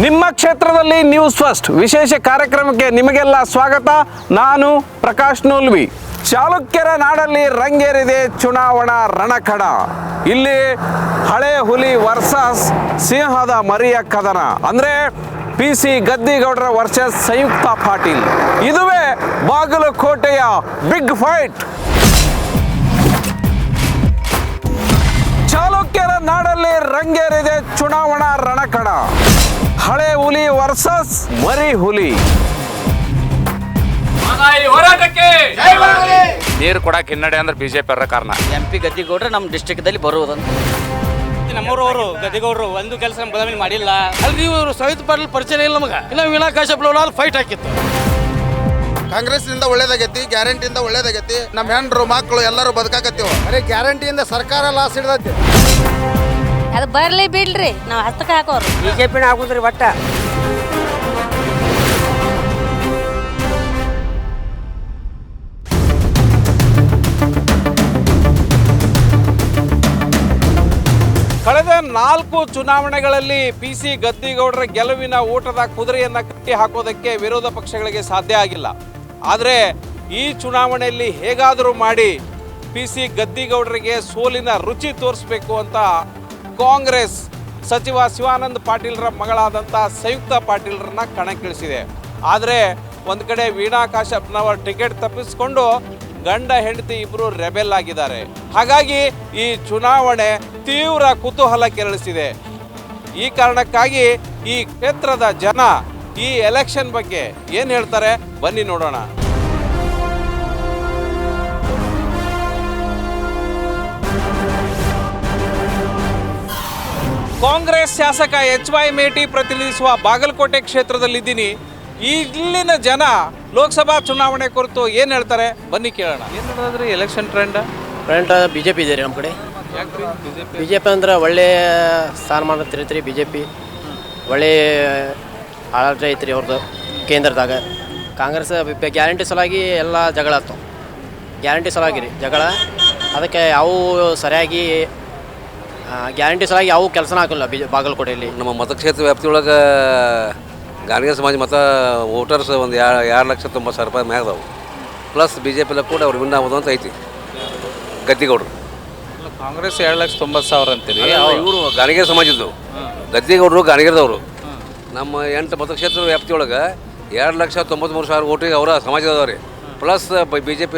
ನಿಮ್ಮ ಕ್ಷೇತ್ರದಲ್ಲಿ news first ವಿಶೇಷ ಕಾರ್ಯಕ್ರಮಕ್ಕೆ ನಿಮಗೆಲ್ಲ ಸ್ವಾಗತ. ನಾನು ಪ್ರಕಾಶ್ ನೂಲ್ವಿ. ಚಾಲುಕ್ಯರ ನಾಡಲ್ಲಿ ರಂಗೇರಿದೆ ಚುನಾವಣಾ ರಣಕಡ. ಇಲ್ಲಿ ಹಳೆ ಹುಲಿ ವರ್ಸಸ್ ಸಿಂಹದ ಮರಿಯ ಕದನ. ಅಂದರೆ PC ಗದ್ದಿಗೌಡರ ವರ್ಸಸ್ ಸಂಯುಕ್ತ ಪಾಟೀಲ್. ಇದುವೇ ಬಾಗಲಕೋಟೆಯ ಬಿಗ್ ಫೈಟ್. ಚಾಲುಕ್ಯರ ನಾಡಲ್ಲಿ ರಂಗೇರಿದೆ ಚುನಾವಣಾ ರಣಕಡ. ಹಳೆ ಹುಲಿ ವರ್ಸಸ್ ಮರಿ ಹುಲಿ. ನೀರು ಕೊಡಕ್ಕೆ ಹಿನ್ನಡೆ ಅಂದ್ರೆ ಬಿಜೆಪಿ ಅವರ ಕಾರಣ. MP ಗದ್ದಿಗೌಡ್ರೆ ನಮ್ಮ ಡಿಸ್ಟ್ರಿಕ್ಟ್ದಲ್ಲಿ ಬರುವುದಂತ. ನಮ್ಮೂರವರು ಗದ್ದಿಗೌಡರು ಒಂದು ಕೆಲಸ ಬದಲಾವಣೆ ಮಾಡಿಲ್ಲ. ಅಲ್ಲಿ ಇವರು ಸವಿತ್ ಪಾಟೀಲ್ ಪರಿಚಯ ಇಲ್ಲ ನಮಗೆ. ಇಲ್ಲ ವೀಣಾ ಕಾಶ್ಯಪ್ ಫೈಟ್ ಹಾಕಿತ್ತು. ಕಾಂಗ್ರೆಸ್ನಿಂದ ಒಳ್ಳೇದಾಗೈತಿ, ಗ್ಯಾರಂಟಿಯಿಂದ ಒಳ್ಳೇದಾಗೈತಿ. ನಮ್ಮ ಹೆಣ್ರು ಮಕ್ಕಳು ಎಲ್ಲರೂ ಬದುಕಾಕತ್ತೀವ. ಬರೀ ಗ್ಯಾರಂಟಿಯಿಂದ ಸರ್ಕಾರ ಲಾಸ್ ಹಿಡ್ದೈತಿ. ಅದು ಬರ್ಲಿ ಬಿಡ್ರಿ, ನಾವು ಹಸ್ತಕ್ಕೆ ಹಾಕೋರು. BJP ಹಾಕುದ್ರಿ ಒಟ್ಟ. ಕಳೆದ 4 ಚುನಾವಣೆಗಳಲ್ಲಿ PC ಗದ್ದಿಗೌಡರ ಗೆಲುವಿನ ಊಟದ ಕುದುರೆಯನ್ನು ಕಟ್ಟಿ ಹಾಕೋದಕ್ಕೆ ವಿರೋಧ ಪಕ್ಷಗಳಿಗೆ ಸಾಧ್ಯ ಆಗಿಲ್ಲ. ಆದರೆ ಈ ಚುನಾವಣೆಯಲ್ಲಿ ಹೇಗಾದರೂ ಮಾಡಿ PC ಗದ್ದಿಗೌಡರಿಗೆ ಸೋಲಿನ ರುಚಿ ತೋರಿಸ್ಬೇಕು ಅಂತ ಕಾಂಗ್ರೆಸ್ ಸಚಿವ ಶಿವಾನಂದ ಪಾಟೀಲ್ರ ಮಗಳಾದಂಥ ಸಂಯುಕ್ತ ಪಾಟೀಲ್ರನ್ನ ಕಣಕ್ಕಿಳಿಸಿದೆ. ಆದರೆ ಒಂದು ಕಡೆ ವೀಣಾ ಕಾಶ್ಯಪ್ನವರ ಟಿಕೆಟ್ ತಪ್ಪಿಸಿಕೊಂಡು ಗಂಡ ಹೆಂಡತಿ ಇಬ್ಬರು ರೆಬೆಲ್ ಆಗಿದ್ದಾರೆ. ಹಾಗಾಗಿ ಈ ಚುನಾವಣೆ ತೀವ್ರ ಕುತೂಹಲ ಕೆರಳಿಸಿದೆ. ಈ ಕಾರಣಕ್ಕಾಗಿ ಈ ಕ್ಷೇತ್ರದ ಜನ ಈ ಎಲೆಕ್ಷನ್ ಬಗ್ಗೆ ಏನು ಹೇಳ್ತಾರೆ ಬನ್ನಿ ನೋಡೋಣ. ಕಾಂಗ್ರೆಸ್ ಶಾಸಕ HY ಮೇಟಿ ಪ್ರತಿನಿಧಿಸುವ ಬಾಗಲಕೋಟೆ ಕ್ಷೇತ್ರದಲ್ಲಿದ್ದೀನಿ. ಇಲ್ಲಿನ ಜನ ಲೋಕಸಭಾ ಚುನಾವಣೆ ಕುರಿತು ಏನು ಹೇಳ್ತಾರೆ ಬನ್ನಿ ಕೇಳೋಣ. ಏನು ಹೇಳಿದ್ರಿ ಎಲೆಕ್ಷನ್ ಟ್ರೆಂಡ್ BJP ಇದೆ ರೀ ನಮ್ಮ ಕಡೆ. BJP ಅಂದ್ರೆ ಒಳ್ಳೆ ಸ್ಥಾನಮಾನ ತಿರುತ್ರಿ. BJP ಒಳ್ಳೆ ಆಡಳಿತ ಐತ್ರಿ ಅವ್ರದ್ದು ಕೇಂದ್ರದಾಗ. ಕಾಂಗ್ರೆಸ್ ಗ್ಯಾರಂಟಿ ಸಲುವಾಗಿ ಎಲ್ಲ ಜಗಳ ಆಗ್ತಾವೆ. ಗ್ಯಾರಂಟಿ ಸಲುವಾಗಿ ರೀ ಜಗಳ. ಅದಕ್ಕೆ ಯಾವ ಸರಿಯಾಗಿ ಗ್ಯಾರಂಟಿ ಸಲುವಾಗಿ ಯಾವ ಕೆಲಸನ ಹಾಕಿಲ್ಲ ಬಾಗಲಕೋಟೆಯಲ್ಲಿ. ನಮ್ಮ ಮತಕ್ಷೇತ್ರ ವ್ಯಾಪ್ತಿಯೊಳಗೆ ಗಾಣಿಗ ಸಮಾಜ ಮತ ವೋಟರ್ಸ್ ಒಂದು 2,90,000 ರೂಪಾಯಿ ಮ್ಯಾಗ ಅದಾವೆ. ಪ್ಲಸ್ BJP ಕೂಡ ಅವ್ರು ವಿನ್ ಆಗೋದು ಅಂತ ಐತಿ ಗದ್ದಿಗೌಡರು. ಕಾಂಗ್ರೆಸ್ 2,90,000 ಅಂತೀರಿ. ಇವರು ಗಾಣಿಗರ ಸಮಾಜ ಇದ್ದವು. ಗದ್ದಿಗೌಡರು ಗಾಣಿಗರದವರು. ನಮ್ಮ 8 ಮತಕ್ಷೇತ್ರ ವ್ಯಾಪ್ತಿಯೊಳಗೆ 2,93,000 ಓಟಿಗೆ ಅವರ ಸಮಾಜದವ್ರಿ. ಪ್ಲಸ್ BJP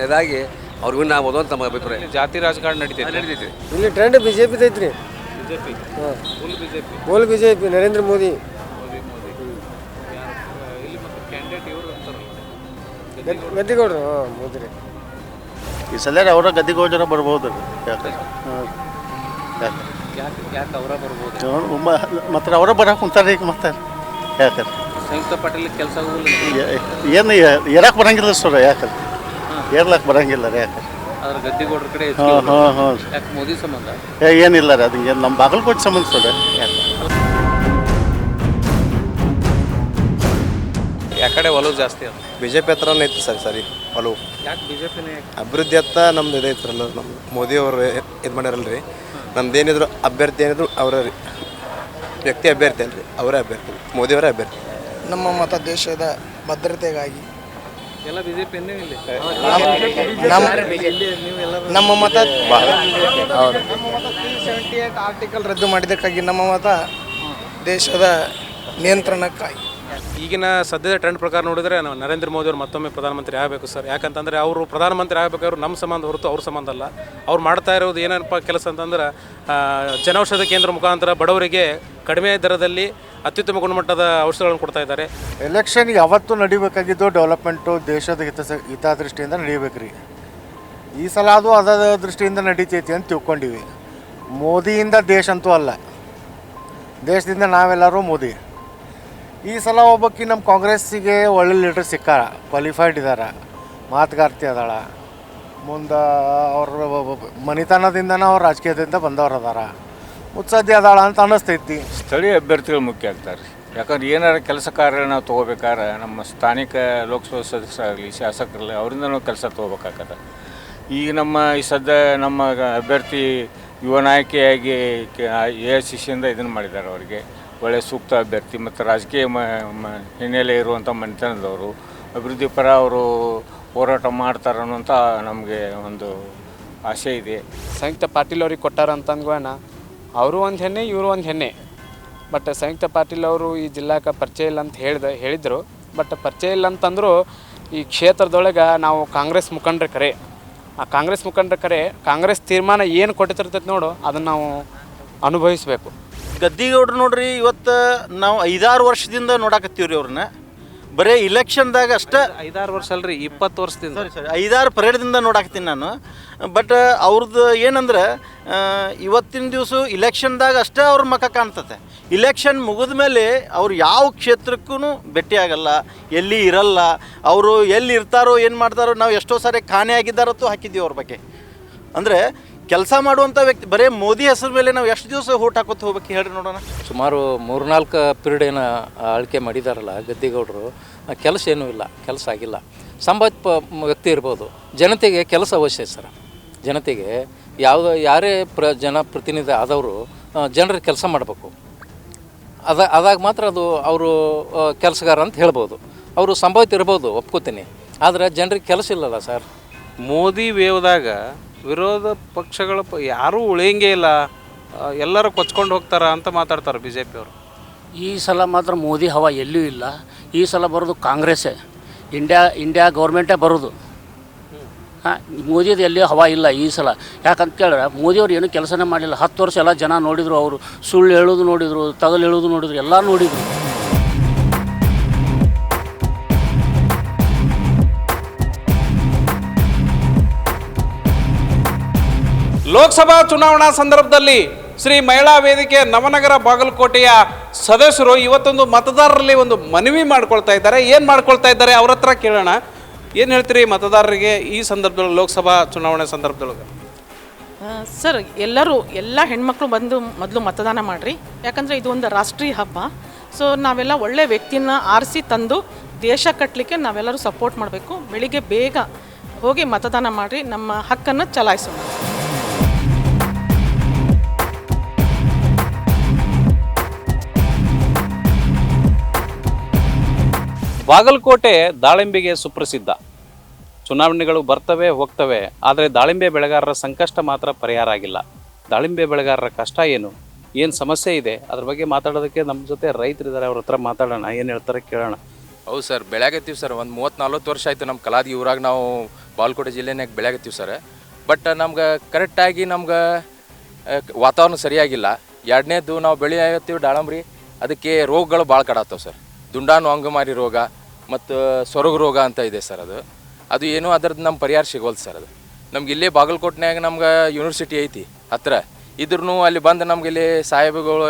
ಇದಾಗಿ ಅವ್ರು ವಿನ್ ಆಗ್ಬೋದು ಅಂತ ನಮ್ಮ ಅಭಿಪ್ರಾಯ. ಜಾತಿ ರಾಜಕಾರಣ ನಡೀತೈತಿ. ಇಲ್ಲಿ ಟ್ರೆಂಡ್ BJP ಐತ್ರಿ. Full BJP Narendra Modi. ಗದ್ದಿಗೌಡ್ರು ಮೋದಿ. ಈ ಸಲ ಅವರ ಗದ್ದಿಗೌಡರ ಬರ್ಬೋದು. ಯಾಕೆ ಅವರ ಬರ್ಬೋದು ಮತ್ತೆ ಅವರ ಬರಕ್ಕೆ ಕುಂತಾರೆ ಈಗ. ಮತ್ತೆ ಯಾಕೆ ಸಂಯುಕ್ತ ಪಾಟೀಲ್ ಕೆಲಸ ಏನು ಏರಕ್ಕೆ ಬರಂಗಿಲ್ಲ ಸರ್. ಯಾಕೆ ಏರ್ಲಕ್ಕೆ ಬರಂಗಿಲ್ಲ ರೀ. ಯಾಕೆ ಅದ್ರ ಗದ್ದಿಗೌಡ್ರ ಕಡೆ ಯಾಕೆ ಮೋದಿ ಸಂಬಂಧ ಏನಿಲ್ಲ ರೀ. ಅದು ನಮ್ಮ ಬಾಗಲಕೋಟೆ ಸಂಬಂಧ ಸರ್. ಯಾಕೆ ಯಾಕಡೆ ಒಲವು ಜಾಸ್ತಿ ಅದು BJP ಹತ್ರನೇ ಐತಿ ಸರ್. ಸರಿ ಒಲವು ಯಾಕೆ BJPನೇ ಅಭಿವೃದ್ಧಿ ಹತ್ತ ನಮ್ದು ಇದೈತ್ರಲ್ಲ. ನಮ್ಮ ಮೋದಿ ಅವರು ಇದು ಮಾಡ್ಯಾರಲ್ರಿ. ನಮ್ದೇನಿದ್ರು ಅಭ್ಯರ್ಥಿ ಏನಿದ್ರು ಅವರ ವ್ಯಕ್ತಿ ಅಭ್ಯರ್ಥಿ ಅಲ್ರಿ, ಅವರೇ ಅಭ್ಯರ್ಥಿ. ಮೋದಿಯವರೇ ಅಭ್ಯರ್ಥಿ. ನಮ್ಮ ಮತ ದೇಶದ ಭದ್ರತೆಗಾಗಿ ಎಲ್ಲ BJPನೇ ಇಲ್ಲಿ. ನಮ್ಮ ಮತ 378 ಆರ್ಟಿಕಲ್ ರದ್ದು ಮಾಡಿದ್ದಕ್ಕಾಗಿ ನಮ್ಮ ಮತ ದೇಶದ ನಿಯಂತ್ರಣಕ್ಕಾಗಿ. ಈಗಿನ ಸದ್ಯದ ಟ್ರೆಂಡ್ ಪ್ರಕಾರ ನೋಡಿದರೆ ನರೇಂದ್ರ ಮೋದಿ ಅವರು ಮತ್ತೊಮ್ಮೆ ಪ್ರಧಾನಮಂತ್ರಿ ಆಗಬೇಕು ಸರ್. ಯಾಕಂತಂದರೆ ಅವರು ಪ್ರಧಾನಮಂತ್ರಿ ಆಗಬೇಕಾದ್ರು ನಮ್ಮ ಸಂಬಂಧ ಹೊರತು ಅವ್ರ ಸಂಬಂಧ ಅಲ್ಲ. ಅವ್ರು ಮಾಡ್ತಾ ಇರೋದು ಏನಪ್ಪ ಕೆಲಸ ಅಂತಂದ್ರೆ ಜನೌಷಧ ಕೇಂದ್ರ ಮುಖಾಂತರ ಬಡವರಿಗೆ ಕಡಿಮೆ ದರದಲ್ಲಿ ಅತ್ಯುತ್ತಮ ಗುಣಮಟ್ಟದ ಔಷಧಗಳನ್ನು ಕೊಡ್ತಾ ಇದ್ದಾರೆ. ಎಲೆಕ್ಷನ್ ಯಾವತ್ತೂ ನಡಿಬೇಕಾಗಿದ್ದು ಡೆವಲಪ್ಮೆಂಟು ದೇಶದ ಹಿತದೃಷ್ಟಿಯಿಂದ ನಡಿಬೇಕು ರೀ. ಈ ಸಲ ಅದು ಅದರ ದೃಷ್ಟಿಯಿಂದ ನಡೀತೈತಿ ಅಂತ ತಿಳ್ಕೊಂಡಿವಿ. ಮೋದಿಯಿಂದ ದೇಶ ಅಂತೂ ಅಲ್ಲ, ದೇಶದಿಂದ ನಾವೆಲ್ಲರೂ ಮೋದಿ. ಈ ಸಲ ಒಬ್ಬಕ್ಕೆ ನಮ್ಮ ಕಾಂಗ್ರೆಸ್ಸಿಗೆ ಒಳ್ಳೆ ಲೀಡರ್ ಸಿಕ್ಕಾರ, ಕ್ವಾಲಿಫೈಡ್ ಇದ್ದಾರೆ, ಮಾತುಗಾರ್ತಿ ಅದಾಳ. ಮುಂದೆ ಅವ್ರ ಮನಿತನದಿಂದನೇ ಅವ್ರು ರಾಜಕೀಯದಿಂದ ಬಂದವ್ರು ಅದಾರ, ಮುತ್ಸದ್ದಿ ಅದಾಳ ಅಂತ ಅನ್ನಿಸ್ತೈತಿ. ಸ್ಥಳೀಯ ಅಭ್ಯರ್ಥಿಗಳು ಮುಖ್ಯ ಆಗ್ತಾರೆ. ಯಾಕಂದ್ರೆ ಏನಾರ ಕೆಲಸ ಕಾರ್ಯ ನಾವು ತೊಗೋಬೇಕಾದ್ರೆ ನಮ್ಮ ಸ್ಥಾನಿಕ ಲೋಕಸಭಾ ಸದಸ್ಯರಾಗಲಿ ಶಾಸಕರಲ್ಲಿ ಅವರಿಂದ ನಾವು ಕೆಲಸ ತೊಗೋಬೇಕಾಗತ್ತೆ. ಈಗ ನಮ್ಮ ಈ ಸದ್ಯ ನಮ್ಮ ಅಭ್ಯರ್ಥಿ ಯುವ ನಾಯಕಿಯಾಗಿ AICCಯಿಂದ ಇದನ್ನು ಮಾಡಿದ್ದಾರೆ. ಅವರಿಗೆ ಒಳ್ಳೆಯ ಸೂಕ್ತ ಅಭ್ಯರ್ಥಿ ಮತ್ತು ರಾಜಕೀಯ ಹಿನ್ನೆಲೆ ಇರುವಂಥ ಮನೆತನದವರು, ಅಭಿವೃದ್ಧಿ ಪರ ಅವರು ಹೋರಾಟ ಮಾಡ್ತಾರೆ ಅನ್ನೋಂಥ ನಮಗೆ ಒಂದು ಆಸೆ ಇದೆ. ಸಂಯುಕ್ತ ಪಾಟೀಲ್ ಅವ್ರಿಗೆ ಕೊಟ್ಟಾರ ಅಂತಂದ್ಗೋಣ, ಅವರು ಒಂದು ಹೆಣ್ಣೆ ಇವರು ಒಂದು ಹೆಣ್ಣೆ. ಬಟ್ ಸಂಯುಕ್ತ ಪಾಟೀಲ್ ಅವರು ಈ ಜಿಲ್ಲಾಕ್ಕೆ ಪರಿಚಯ ಇಲ್ಲ ಅಂತ ಹೇಳಿದರು. ಬಟ್ ಪರಿಚಯ ಇಲ್ಲ ಅಂತಂದರೂ ಈ ಕ್ಷೇತ್ರದೊಳಗೆ ನಾವು ಕಾಂಗ್ರೆಸ್ ಮುಖಂಡ್ರೆ ಕರೆ, ಆ ಕಾಂಗ್ರೆಸ್ ಮುಖಂಡ್ರೆ ಕರೆ ಕಾಂಗ್ರೆಸ್ ತೀರ್ಮಾನ ಏನು ಕೊಟ್ಟಿರ್ತೈತೆ ನೋಡು ಅದನ್ನು ನಾವು ಅನುಭವಿಸಬೇಕು. ಗದ್ದಿಗೌಡ್ರು ನೋಡ್ರಿ, ಇವತ್ತು ನಾವು 5-6 ವರ್ಷದಿಂದ ನೋಡಾಕತ್ತೀವ್ರಿ ಅವ್ರನ್ನ. ಬರೀ ಇಲೆಕ್ಷನ್ದಾಗ ಅಷ್ಟೇ 5-6 ವರ್ಷ ಅಲ್ರಿ, 20 ವರ್ಷದಿಂದ. ಸರಿ 5-6 ಪರೇಡ್ದಿಂದ ನೋಡಾಕ್ತೀನಿ ನಾನು. ಬಟ್ ಅವ್ರದ್ದು ಏನಂದ್ರೆ ಇವತ್ತಿನ ದಿವಸ ಇಲೆಕ್ಷನ್ದಾಗ ಅಷ್ಟೇ ಅವ್ರ ಮುಖ ಕಾಣ್ತತೆ. ಇಲೆಕ್ಷನ್ ಮುಗಿದ ಮೇಲೆ ಅವ್ರು ಯಾವ ಕ್ಷೇತ್ರಕ್ಕೂ ಭೇಟಿ ಆಗಲ್ಲ, ಎಲ್ಲಿ ಇರಲ್ಲ. ಅವರು ಎಲ್ಲಿ ಇರ್ತಾರೋ ಏನು ಮಾಡ್ತಾರೋ, ನಾವು ಎಷ್ಟೋ ಸಾರಿ ಕಾಣೆ ಆಗಿದ್ದಾರತ್ತೂ ಹಾಕಿದ್ದೀವಿ ಅವ್ರ ಬಗ್ಗೆ. ಅಂದರೆ ಕೆಲಸ ಮಾಡುವಂಥ ವ್ಯಕ್ತಿ. ಬರೀ ಮೋದಿ ಹೆಸರು ಮೇಲೆ ನಾವು ಎಷ್ಟು ದಿವಸ ಓಟ್ ಹಾಕೋತ ಹೋಗ್ಬೇಕು ಹೇಳ್ರಿ ನೋಡೋಣ. ಸುಮಾರು 3-4 ಪೀರಿಯಡ್ ಏನು ಆಳ್ಕೆ ಮಾಡಿದಾರಲ್ಲ ಗದ್ದಿಗೌಡರು, ಕೆಲಸ ಏನೂ ಇಲ್ಲ, ಕೆಲಸ ಆಗಿಲ್ಲ. ಸಂಬಂಧಿತ ವ್ಯಕ್ತಿ ಇರ್ಬೋದು, ಜನತೆಗೆ ಕೆಲಸ ಅವಶ್ಯ ಸರ್. ಜನತೆಗೆ ಯಾರೇ ಜನಪ್ರತಿನಿಧಿ ಆದವರು ಜನರಿಗೆ ಕೆಲಸ ಮಾಡಬೇಕು. ಅದಾಗ ಮಾತ್ರ ಅದು ಅವರು ಕೆಲಸಗಾರ ಅಂತ ಹೇಳ್ಬೋದು. ಅವರು ಸಂಭಾವಿತ ಇರ್ಬೋದು, ಒಪ್ಕೋತೀನಿ. ಆದರೆ ಜನರಿಗೆ ಕೆಲಸ ಇಲ್ಲಲ್ಲ ಸರ್. ಮೋದಿ ವೇವ್ದಾಗ ವಿರೋಧ ಪಕ್ಷಗಳು ಯಾರೂ ಉಳಿಯಂಗೇ ಇಲ್ಲ, ಎಲ್ಲರೂ ಕೊಚ್ಕೊಂಡು ಹೋಗ್ತಾರ ಅಂತ ಮಾತಾಡ್ತಾರೆ BJP ಅವರು. ಈ ಸಲ ಮಾತ್ರ ಮೋದಿ ಹವಾ ಎಲ್ಲೂ ಇಲ್ಲ. ಈ ಸಲ ಬರೋದು ಕಾಂಗ್ರೆಸ್ಸೇ, ಇಂಡಿಯಾ ಗೌರ್ಮೆಂಟೇ ಬರೋದು. ಮೋದಿದು ಎಲ್ಲಿಯೂ ಹವಾ ಇಲ್ಲ ಈ ಸಲ. ಯಾಕಂತ ಕೇಳಿದ್ರೆ ಮೋದಿಯವ್ರು ಏನೂ ಕೆಲಸನೇ ಮಾಡಲಿಲ್ಲ. 10 ವರ್ಷ ಎಲ್ಲ ಜನ ನೋಡಿದರು, ಅವರು ಸುಳ್ಳು ಹೇಳೋದು ನೋಡಿದರು, ತಗಲು ಹೇಳೋದು ನೋಡಿದರು, ಎಲ್ಲ ನೋಡಿದರು. ಲೋಕಸಭಾ ಚುನಾವಣಾ ಸಂದರ್ಭದಲ್ಲಿ ಶ್ರೀ ಮಹಿಳಾ ವೇದಿಕೆ ನವನಗರ ಬಾಗಲಕೋಟೆಯ ಸದಸ್ಯರು ಇವತ್ತೊಂದು ಮತದಾರರಲ್ಲಿ ಒಂದು ಮನವಿ ಮಾಡ್ಕೊಳ್ತಾ ಇದ್ದಾರೆ. ಏನು ಮಾಡ್ಕೊಳ್ತಾ ಇದ್ದಾರೆ ಅವ್ರ ಹತ್ರ ಕೇಳೋಣ. ಏನು ಹೇಳ್ತೀರಿ ಮತದಾರರಿಗೆ ಈ ಸಂದರ್ಭದೊಳಗೆ, ಲೋಕಸಭಾ ಚುನಾವಣೆ ಸಂದರ್ಭದೊಳಗೆ? ಸರ್, ಎಲ್ಲ ಹೆಣ್ಮಕ್ಳು ಬಂದು ಮೊದಲು ಮತದಾನ ಮಾಡಿರಿ. ಯಾಕಂದರೆ ಇದು ಒಂದು ರಾಷ್ಟ್ರೀಯ ಹಬ್ಬ. ಸೊ ನಾವೆಲ್ಲ ಒಳ್ಳೆ ವ್ಯಕ್ತಿನ ಆರಿಸಿ ತಂದು ದೇಶ ಕಟ್ಟಲಿಕ್ಕೆ ನಾವೆಲ್ಲರೂ ಸಪೋರ್ಟ್ ಮಾಡಬೇಕು. ಬೆಳಿಗ್ಗೆ ಬೇಗ ಹೋಗಿ ಮತದಾನ ಮಾಡಿರಿ, ನಮ್ಮ ಹಕ್ಕನ್ನು ಚಲಾಯಿಸೋಣ. ಬಾಗಲಕೋಟೆ ದಾಳಿಂಬೆಗೆ ಸುಪ್ರಸಿದ್ಧ. ಚುನಾವಣೆಗಳು ಬರ್ತವೆ ಹೋಗ್ತವೆ, ಆದರೆ ದಾಳಿಂಬೆ ಬೆಳೆಗಾರರ ಸಂಕಷ್ಟ ಮಾತ್ರ ಪರಿಹಾರ ಆಗಿಲ್ಲ. ದಾಳಿಂಬೆ ಬೆಳೆಗಾರರ ಕಷ್ಟ ಏನು ಸಮಸ್ಯೆ ಇದೆ, ಅದ್ರ ಬಗ್ಗೆ ಮಾತಾಡೋದಕ್ಕೆ ನಮ್ಮ ಜೊತೆ ರೈತರಿದ್ದಾರೆ. ಅವ್ರ ಹತ್ರ ಮಾತಾಡೋಣ, ಏನು ಹೇಳ್ತಾರೆ ಕೇಳೋಣ. ಹೌದು ಸರ್, ಬೆಳೆಯಾಗತ್ತೀವಿ ಸರ್. ಒಂದು 30-40 ವರ್ಷ ಆಯಿತು ನಮ್ಮ ಕಲಾದಿ ಊರಾಗ ನಾವು ಬಾಗಲಕೋಟೆ ಜಿಲ್ಲೆನಾಗ ಬೆಳೆಯಾಗತ್ತೀವಿ ಸರ್. ಬಟ್ ನಮ್ಗೆ ಕರೆಕ್ಟಾಗಿ ನಮ್ಗೆ ವಾತಾವರಣ ಸರಿಯಾಗಿಲ್ಲ. ಎರಡನೇದು ನಾವು ಬೆಳೆಯಾಗತ್ತೀವಿ ದಾಳಂಬ್ರಿ, ಅದಕ್ಕೆ ರೋಗಗಳು ಭಾಳ ಕಡಾತ್ತವೆ ಸರ್. ದುಂಡಾನು ಅಂಗಮಾರಿ ರೋಗ ಮತ್ತು ಸೊರಗು ರೋಗ ಅಂತ ಇದೆ ಸರ್. ಅದು ಏನೂ ಅದರದ್ದು ನಮ್ಮ ಪರಿಹಾರ ಸಿಗೋಲ್ದು ಸರ್. ಅದು ನಮ್ಗೆ ಇಲ್ಲೇ ಬಾಗಲಕೋಟೆನಾಗ ನಮ್ಗೆ ಯೂನಿವರ್ಸಿಟಿ ಐತಿ ಹತ್ತಿರ. ಇದ್ರೂ ಅಲ್ಲಿ ಬಂದು ನಮ್ಗೆ ಇಲ್ಲಿ ಸಾಹೇಬಗಳು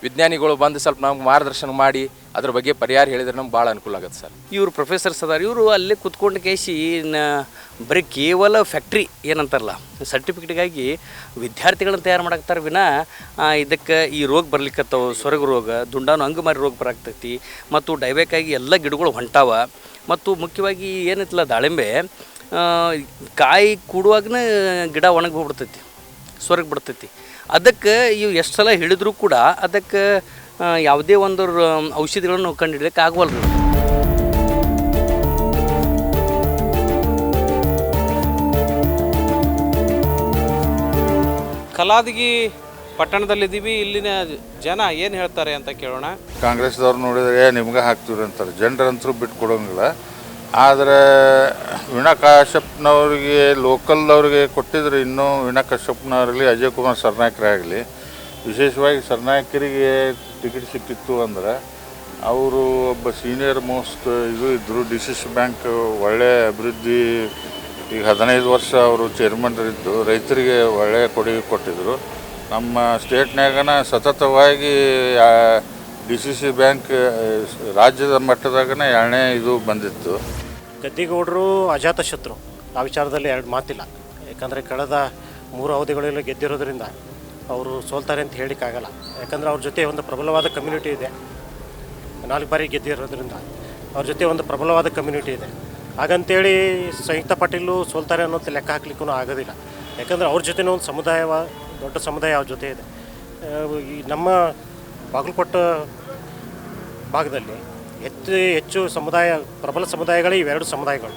ವಿಜ್ಞಾನಿಗಳು ಬಂದು ಸ್ವಲ್ಪ ನಮ್ಗೆ ಮಾರ್ಗದರ್ಶನ ಮಾಡಿ ಅದ್ರ ಬಗ್ಗೆ ಪರಿಹಾರ ಹೇಳಿದ್ರೆ ನಮ್ಗೆ ಭಾಳ ಅನುಕೂಲ ಆಗುತ್ತೆ ಸರ್. ಇವರು ಪ್ರೊಫೆಸರ್ಸ್ ಅದಾರ, ಇವರು ಅಲ್ಲೇ ಕುತ್ಕೊಂಡು ಕೇಸಿ ಬರೀ ಕೇವಲ ಫ್ಯಾಕ್ಟ್ರಿ ಏನಂತಾರಲ್ಲ ಸರ್ಟಿಫಿಕೇಟ್ಗಾಗಿ ವಿದ್ಯಾರ್ಥಿಗಳನ್ನ ತಯಾರು ಮಾಡಾಕ್ತಾರೆ ವಿನ ಇದಕ್ಕೆ ಈ ರೋಗ ಬರ್ಲಿಕ್ಕತ್ತವು. ಸೊರಗು ರೋಗ, ದುಂಡಾನು ಅಂಗಮಾರಿ ರೋಗ ಬರಾಕ್ತೈತಿ, ಮತ್ತು ಡೈಬೇಕಾಗಿ ಎಲ್ಲ ಗಿಡಗಳು ಹೊಂಟಾವ. ಮತ್ತು ಮುಖ್ಯವಾಗಿ ಏನೈತಿಲ್ಲ ದಾಳಿಂಬೆ ಕಾಯಿ ಕೂಡುವಾಗನೇ ಗಿಡ ಒಣಗಿ ಹೋಗ್ಬಿಡ್ತೈತಿ, ಸೊರಗಿ ಬಿಡ್ತೈತಿ. ಅದಕ್ಕೆ ಇವು ಎಷ್ಟು ಸಲ ಹಿಡಿದ್ರೂ ಕೂಡ ಅದಕ್ಕೆ ಯಾವುದೇ ಒಂದು ಔಷಧಿಗಳನ್ನು ಕಂಡುಹಿಡಿಯಕ್ಕೆ ಆಗವಲ್ರಿ. ಕಲಾದಗಿ ಪಟ್ಟಣದಲ್ಲಿದ್ದೀವಿ. ಇಲ್ಲಿನ ಜನ ಏನು ಹೇಳ್ತಾರೆ ಅಂತ ಕೇಳೋಣ. ಕಾಂಗ್ರೆಸ್ದವ್ರು ನೋಡಿದರೆ ನಿಮ್ಗೆ ಹಾಕ್ತೀವ್ರಿ ಅಂತಾರೆ, ಜನರಂತರೂ ಬಿಟ್ಟು ಕೊಡೋಂಗಿಲ್ಲ. ಆದರೆ ವೀಣಾ ಕಾಶ್ಯಪ್ನವ್ರಿಗೆ ಲೋಕಲ್ದವ್ರಿಗೆ ಕೊಟ್ಟಿದ್ರೆ ಇನ್ನೂ ವೀಣಾ ಕಾಶ್ಯಪ್ನವ್ರಲ್ಲಿ ಅಜಯ್ ಕುಮಾರ್ ಸರ್ನಾಯಕರೇ ಆಗಲಿ, ವಿಶೇಷವಾಗಿ ಸರ್ನಾಯಕರಿಗೆ ಟಿಕೆಟ್ ಸಿಕ್ಕಿತ್ತು ಅಂದ್ರೆ ಅವರು ಒಬ್ಬ ಸೀನಿಯರ್ ಮೋಸ್ಟ್ ಇದ್ದರು. DCC ಬ್ಯಾಂಕ್ ಒಳ್ಳೆಯ ಅಭಿವೃದ್ಧಿ, ಈಗ 15 ವರ್ಷ ಅವರು ಚೇರ್ಮನ್ ಇದ್ದು ರೈತರಿಗೆ ಒಳ್ಳೆಯ ಕೊಡುಗೆ ಕೊಟ್ಟಿದ್ದರು. ನಮ್ಮ ಸ್ಟೇಟ್ನಾಗನ ಸತತವಾಗಿ DCC ಬ್ಯಾಂಕ್ ರಾಜ್ಯದ ಮಟ್ಟದಾಗನೇ 2ನೇ ಇದು ಬಂದಿತ್ತು. ಗದ್ದಿಗೌಡರು ಅಜಾತಶತ್ರು, ಆ ವಿಚಾರದಲ್ಲಿ 2 ಮಾತಿಲ್ಲ. ಯಾಕಂದರೆ ಕಳೆದ 3 ಅವಧಿಗಳಲ್ಲಿ ಗೆದ್ದಿರೋದ್ರಿಂದ ಅವರು ಸೋಲ್ತಾರೆ ಅಂತ ಹೇಳಲಿಕ್ಕಾಗಲ್ಲ. ಯಾಕಂದರೆ ಅವ್ರ ಜೊತೆ ಒಂದು ಪ್ರಬಲವಾದ ಕಮ್ಯುನಿಟಿ ಇದೆ. 4 ಬಾರಿ ಗೆದ್ದಿರೋದ್ರಿಂದ ಅವ್ರ ಜೊತೆ ಒಂದು ಪ್ರಬಲವಾದ ಕಮ್ಯುನಿಟಿ ಇದೆ. ಹಾಗಂತೇಳಿ ಸಂಯುಕ್ತ ಪಾಟೀಲು ಸೋಲ್ತಾರೆ ಅನ್ನೋದು ಲೆಕ್ಕ ಹಾಕ್ಲಿಕ್ಕೂ ಆಗೋದಿಲ್ಲ. ಯಾಕಂದರೆ ಅವ್ರ ಜೊತೆನೂ ಒಂದು ದೊಡ್ಡ ಸಮುದಾಯ ಅವ್ರ ಜೊತೆ ಇದೆ. ಈ ನಮ್ಮ ಬಾಗಲಕೋಟೆ ಭಾಗದಲ್ಲಿ ಹೆಚ್ಚು ಸಮುದಾಯ, ಪ್ರಬಲ ಸಮುದಾಯಗಳೇ ಇವೆರಡು ಸಮುದಾಯಗಳು,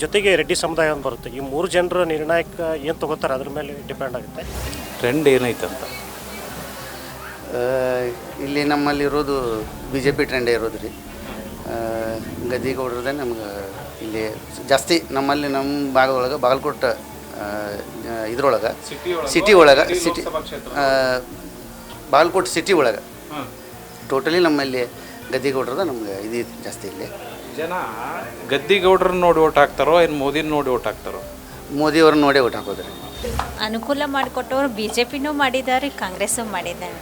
ಜೊತೆಗೆ ರೆಡ್ಡಿ ಸಮುದಾಯ ಅಂತ ಬರುತ್ತೆ. ಈ 3 ಜನರ ನಿರ್ಣಾಯಕ ಏನು ತಗೋತಾರೆ ಅದ್ರ ಮೇಲೆ ಡಿಪೆಂಡ್ ಆಗುತ್ತೆ. ಟ್ರೆಂಡ್ ಏನೈತೆ ಅಂತ ಇಲ್ಲಿ ನಮ್ಮಲ್ಲಿರೋದು ಬಿ ಜೆ ಪಿ ಟ್ರೆಂಡೇ ಇರೋದು ರೀ. ಗದ್ದಿಗೌಡ್ರದೇ ನಮ್ಗೆ ಇಲ್ಲಿ ಜಾಸ್ತಿ ನಮ್ಮಲ್ಲಿ ನಮ್ಮ ಭಾಗದೊಳಗೆ ಬಾಗಲಕೋಟೆ ಇದ್ರೊಳಗೆ ಸಿಟಿ ಒಳಗೆ ಬಾಗಲಕೋಟೆ ಸಿಟಿ ಒಳಗೆ ಟೋಟಲಿ ನಮ್ಮಲ್ಲಿ ಗದ್ದಿಗೌಡ್ರದ ನಮ್ಗೆ ಇದು ಜಾಸ್ತಿ ಇಲ್ಲಿ. ಜನ ಗದ್ದಿಗೌಡ್ರನ್ನ ನೋಡಿ ಓಟ್ ಹಾಕ್ತಾರೋ ಏನು ಮೋದಿನ ನೋಡಿ ಓಟ್ ಹಾಕ್ತಾರೋ? ಮೋದಿಯವ್ರನ್ನ ನೋಡೇ ಓಟ್ ಹಾಕೋದ್ರಿ. ಅನುಕೂಲ ಮಾಡಿಕೊಟ್ಟವರು ಬಿ ಜೆ ಪಿನೂ ಮಾಡಿದ್ದಾರೆ, ಕಾಂಗ್ರೆಸ್ಸು ಮಾಡಿದ್ದಾರೆ,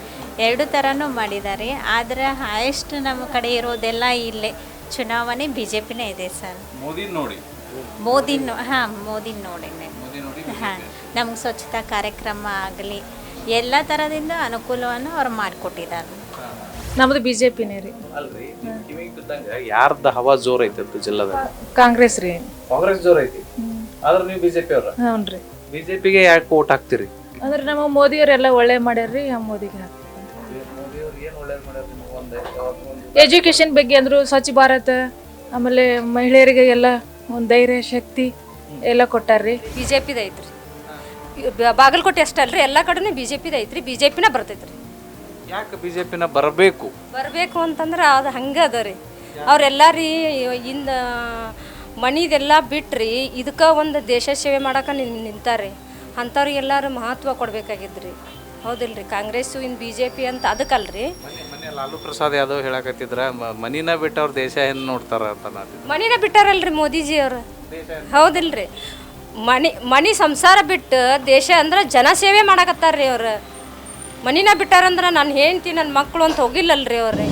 ಎರಡು ಥರನೂ ಮಾಡಿದ್ದಾರೆ. ಆದರೆ ಹೈಯೆಸ್ಟ್ ನಮ್ಮ ಕಡೆ ಇರೋದೆಲ್ಲ ಇಲ್ಲೇ ಚುನಾವಣೆ ಬಿ ಜೆ ಪಿನೇ ಇದೆ ಸರ್. ಮೋದಿನ ನೋಡಿ ಮೋದಿನ ನೋಡಿನೇ ಹಾಂ, ನಮ್ಗೆ ಸ್ವಚ್ಛತಾ ಕಾರ್ಯಕ್ರಮ ಆಗಲಿ ಎಲ್ಲ ಥರದಿಂದ ಅನುಕೂಲವನ್ನು ಅವ್ರು ಮಾಡಿಕೊಟ್ಟಿದ್ದಾರೆ. ನಮ್ಮದು ಬಿ ಜೆ ಪಿನೇ ರೀ. ಅಲ್ರಿ ಯಾರ್ದ ಹವಾ ಜೋರ್ ಐತೆ ಅಂತ ಜಿಲ್ಲಾದಾಗ? ಕಾಂಗ್ರೆಸ್ ರೀ. ಕಾಂಗ್ರೆಸ್ ಜೋರ್ ಐತಿ, ಆದ್ರೆ ನೀವು ಬಿಜೆಪಿ ಅವ್ರ? ಹ್ಞೂ ರೀ. ಬಿಜೆಪಿಗೆ ಯಾಕೆ ಓಟ್ ಹಾಕ್ತೀರಿ? ಅಂದ್ರೆ ನಮ್ಮ ಮೋದಿಯವರೆಲ್ಲ ಒಳ್ಳೆ ಮಾಡ್ಯಾರ್ರಿ, ಮೋದಿಗೆ ಹಾಕ್ತೀವಿ. ಎಜುಕೇಶನ್ ಬಗ್ಗೆ ಅಂದ್ರು ಸ್ವಚ್ಛ ಭಾರತ್, ಆಮೇಲೆ ಮಹಿಳೆಯರಿಗೆ ಎಲ್ಲ ಒಂದು ಧೈರ್ಯ ಶಕ್ತಿ ಎಲ್ಲ ಕೊಟ್ಟಾರ್ರಿ. ಬಿ ಜೆ ಪಿದು ಐತ್ರಿ, ಬಾಗಲಕೋಟೆ ಅಷ್ಟಲ್ರಿ ಎಲ್ಲ ಕಡೆನೂ ಬಿ ಜೆ ಪಿದು ಐತ್ರಿ, ಬಿ ಜೆ ಪಿನ ಬರ್ತೈತ್ರಿ. ಯಾಕೆ ಬಿಜೆಪಿನ ಬರಬೇಕು ಅಂತಂದ್ರೆ ಅದು ಹಂಗೆ ಅದ ರೀ. ಅವರೆಲ್ಲ ರೀ ಇಂದ ಮನಿದೆಲ್ಲ ಬಿಟ್ರಿ ಇದಕ್ಕೆ ಒಂದು ದೇಶ ಸೇವೆ ಮಾಡಕ್ಕೆ ನಿಂತಾರೆ. ಅಂಥವ್ರಿಗೆ ಎಲ್ಲರೂ ಮಹತ್ವ ಕೊಡ್ಬೇಕಾಗಿದ್ರಿ, ಹೌದಿಲ್ರಿ? ಕಾಂಗ್ರೆಸ್ಸು ಇನ್ನು ಬಿ ಜೆ ಪಿ ಅಂತ ಅದಕ್ಕಲ್ರಿ. ಲಾಲು ಪ್ರಸಾದ್ ಯಾದವ್ ಹೇಳಕತ್ತಿದ್ರ ಮನಿನ ಬಿಟ್ಟು ಅವ್ರ ದೇಶ ಏನು ನೋಡ್ತಾರ ಅಂತ. ಮನಿನ ಬಿಟ್ಟಾರಲ್ರಿ ಮೋದಿಜಿ ಅವರು, ಹೌದಿಲ್ರಿ? ಮನಿ ಸಂಸಾರ ಬಿಟ್ಟು ದೇಶ ಅಂದ್ರೆ ಜನ ಸೇವೆ ಮಾಡಕತ್ತಾರ್ರಿ ಅವ್ರು. ಮನಿನ ಬಿಟ್ಟಾರಂದ್ರೆ ನಾನು ಹೆಂಡ್ತಿ ನನ್ನ ಮಕ್ಕಳು ಅಂತ ಹೋಗಿಲ್ಲಲ್ರಿ ಅವ್ರಿ.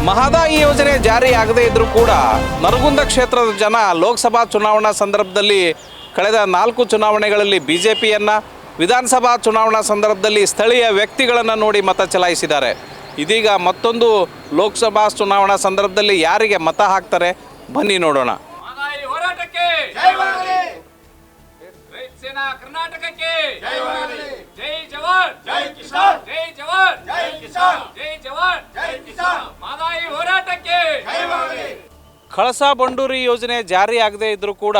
ಮಹದಾಯಿ ಯೋಜನೆ ಜಾರಿಯಾಗದೇ ಇದ್ರೂ ಕೂಡ ನರಗುಂದ ಕ್ಷೇತ್ರದ ಜನ ಲೋಕಸಭಾ ಚುನಾವಣಾ ಸಂದರ್ಭದಲ್ಲಿ ಕಳೆದ 4 ಚುನಾವಣೆಗಳಲ್ಲಿ ಬಿಜೆಪಿಯನ್ನು, ವಿಧಾನಸಭಾ ಚುನಾವಣಾ ಸಂದರ್ಭದಲ್ಲಿ ಸ್ಥಳೀಯ ವ್ಯಕ್ತಿಗಳನ್ನು ನೋಡಿ ಮತ ಚಲಾಯಿಸಿದ್ದಾರೆ. ಇದೀಗ ಮತ್ತೊಂದು ಲೋಕಸಭಾ ಚುನಾವಣಾ ಸಂದರ್ಭದಲ್ಲಿ ಯಾರಿಗೆ ಮತ ಹಾಕ್ತಾರೆ ಬನ್ನಿ ನೋಡೋಣ. ಕರ್ನಾಟಕಕ್ಕೆ ಜೈ ಜವಾನ್, ಜೈ ಕಿಸಾನ್, ಜೈ ಜವಾನ್, ಜೈ ಕಿಸಾನ್, ಜೈ ಜವಾನ್, ಜೈ ಕಿಸಾನ್, ಮಹದಾಯಿ ಹೋರಾಟಕ್ಕೆ ಕಳಸಾ ಬಂಡೂರಿ ಯೋಜನೆ ಜಾರಿಯಾಗದೇ ಇದ್ದರೂ ಕೂಡ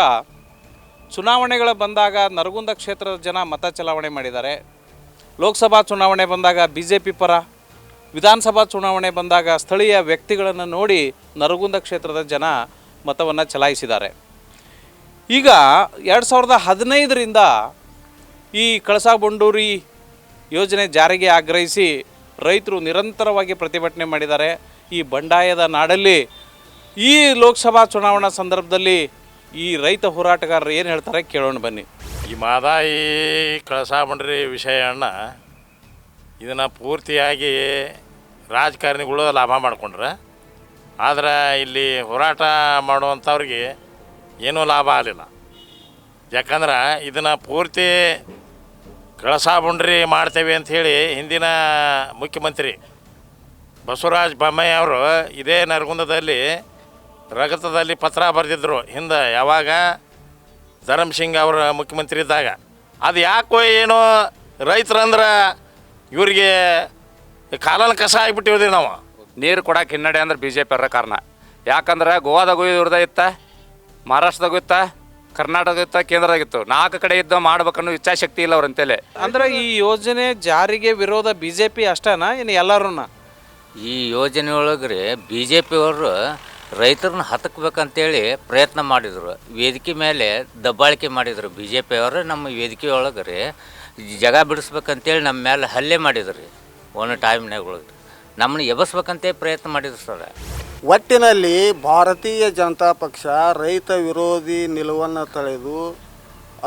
ಚುನಾವಣೆಗಳು ಬಂದಾಗ ನರಗುಂದ ಕ್ಷೇತ್ರದ ಜನ ಮತ ಚಲಾವಣೆ ಮಾಡಿದ್ದಾರೆ. ಲೋಕಸಭಾ ಚುನಾವಣೆ ಬಂದಾಗ ಬಿಜೆಪಿ ಪರ, ವಿಧಾನಸಭಾ ಚುನಾವಣೆ ಬಂದಾಗ ಸ್ಥಳೀಯ ವ್ಯಕ್ತಿಗಳನ್ನು ನೋಡಿ ನರಗುಂದ ಕ್ಷೇತ್ರದ ಜನ ಮತವನ್ನು ಚಲಾಯಿಸಿದ್ದಾರೆ. ಈಗ 2015ರಿಂದ ಈ ಕಳಸಾ ಬಂಡೂರಿ ಯೋಜನೆ ಜಾರಿಗೆ ಆಗ್ರಹಿಸಿ ರೈತರು ನಿರಂತರವಾಗಿ ಪ್ರತಿಭಟನೆ ಮಾಡಿದ್ದಾರೆ. ಈ ಬಂಡಾಯದ ನಾಡಲ್ಲಿ ಈ ಲೋಕಸಭಾ ಚುನಾವಣಾ ಸಂದರ್ಭದಲ್ಲಿ ಈ ರೈತ ಹೋರಾಟಗಾರರು ಏನು ಹೇಳ್ತಾರೆ ಕೇಳೋಣ ಬನ್ನಿ. ಈ ಮಹದಾಯಿ ಕಳಸಾ ಬಂಡೂರಿ ವಿಷಯವನ್ನು ಇದನ್ನು ಪೂರ್ತಿಯಾಗಿ ರಾಜಕಾರಣಿಗಳು ಲಾಭ ಮಾಡಿಕೊಂಡ್ರೆ, ಆದರೆ ಇಲ್ಲಿ ಹೋರಾಟ ಮಾಡುವಂಥವ್ರಿಗೆ ಏನೂ ಲಾಭ ಆಗಲಿಲ್ಲ. ಯಾಕಂದ್ರೆ ಇದನ್ನು ಪೂರ್ತಿ ಕಳಸಾ ಬಂಡೂರಿ ಮಾಡ್ತೇವೆ ಅಂಥೇಳಿ ಹಿಂದಿನ ಮುಖ್ಯಮಂತ್ರಿ ಬಸವರಾಜ ಬೊಮ್ಮಾಯಿ ಅವರು ಇದೇ ನರಗುಂದದಲ್ಲಿ ರಗತದಲ್ಲಿ ಪತ್ರ ಬರೆದಿದ್ದರು ಹಿಂದೆ, ಯಾವಾಗ ಧರ್ಮಸಿಂಗ್ ಅವರ ಮುಖ್ಯಮಂತ್ರಿ ಇದ್ದಾಗ. ಅದು ಯಾಕೋ ಏನೋ ರೈತರಂದ್ರೆ ಇವರಿಗೆ ಕಾಲನ ಕಸ ಆಗಿಬಿಟ್ಟಿವ್ರಿ. ನಾವು ನೀರು ಕೊಡಕ್ಕೆ ಹಿನ್ನಡೆ ಅಂದ್ರೆ ಬಿ ಜೆ ಪಿ ಅವರ ಕಾರಣ. ಯಾಕಂದ್ರೆ ಗೋವಾದಾಗೂ ಇವ್ರದ್ದು ಇತ್ತ, ಮಹಾರಾಷ್ಟ್ರದಾಗೂ ಇತ್ತ, ಕರ್ನಾಟಕ ಇತ್ತ, ಕೇಂದ್ರದಾಗಿತ್ತು. 4 ಕಡೆ ಇದ್ದ ಮಾಡ್ಬೇಕನ್ನೋ ಇಚ್ಛಾಶಕ್ತಿ ಇಲ್ಲ ಅವ್ರಂತೇಳಿ. ಅಂದ್ರೆ ಈ ಯೋಜನೆ ಜಾರಿಗೆ ವಿರೋಧ ಬಿಜೆಪಿ ಅಷ್ಟೇನಾ ಏನು ಎಲ್ಲರನ್ನ? ಈ ಯೋಜನೆ ಒಳಗ್ರಿ ಬಿ ಜೆ ಪಿಯವರು ರೈತರನ್ನ ಹತ್ತಕ್ಬೇಕಂತೇಳಿ ಪ್ರಯತ್ನ ಮಾಡಿದರು. ವೇದಿಕೆ ಮೇಲೆ ದಬ್ಬಾಳಿಕೆ ಮಾಡಿದರು ಬಿ ಜೆ ಪಿಯವರು. ನಮ್ಮ ವೇದಿಕೆ ಒಳಗ್ರಿ ಜಾಗ ಬಿಡಿಸ್ಬೇಕಂತೇಳಿ ನಮ್ಮ ಮೇಲೆ ಹಲ್ಲೆ ಮಾಡಿದ್ರು. ಒಂದು ಟೈಮ್ನಾಗ ಒಳಗೆ ನಮ್ಮನ್ನ ಎಬ್ಬಿಸ್ಬೇಕಂತೇ ಪ್ರಯತ್ನ ಮಾಡಿದ್ರು ಸರ್. ಒಟ್ಟಿನಲ್ಲಿ ಭಾರತೀಯ ಜನತಾ ಪಕ್ಷ ರೈತ ವಿರೋಧಿ ನಿಲುವನ್ನು ತಳೆದು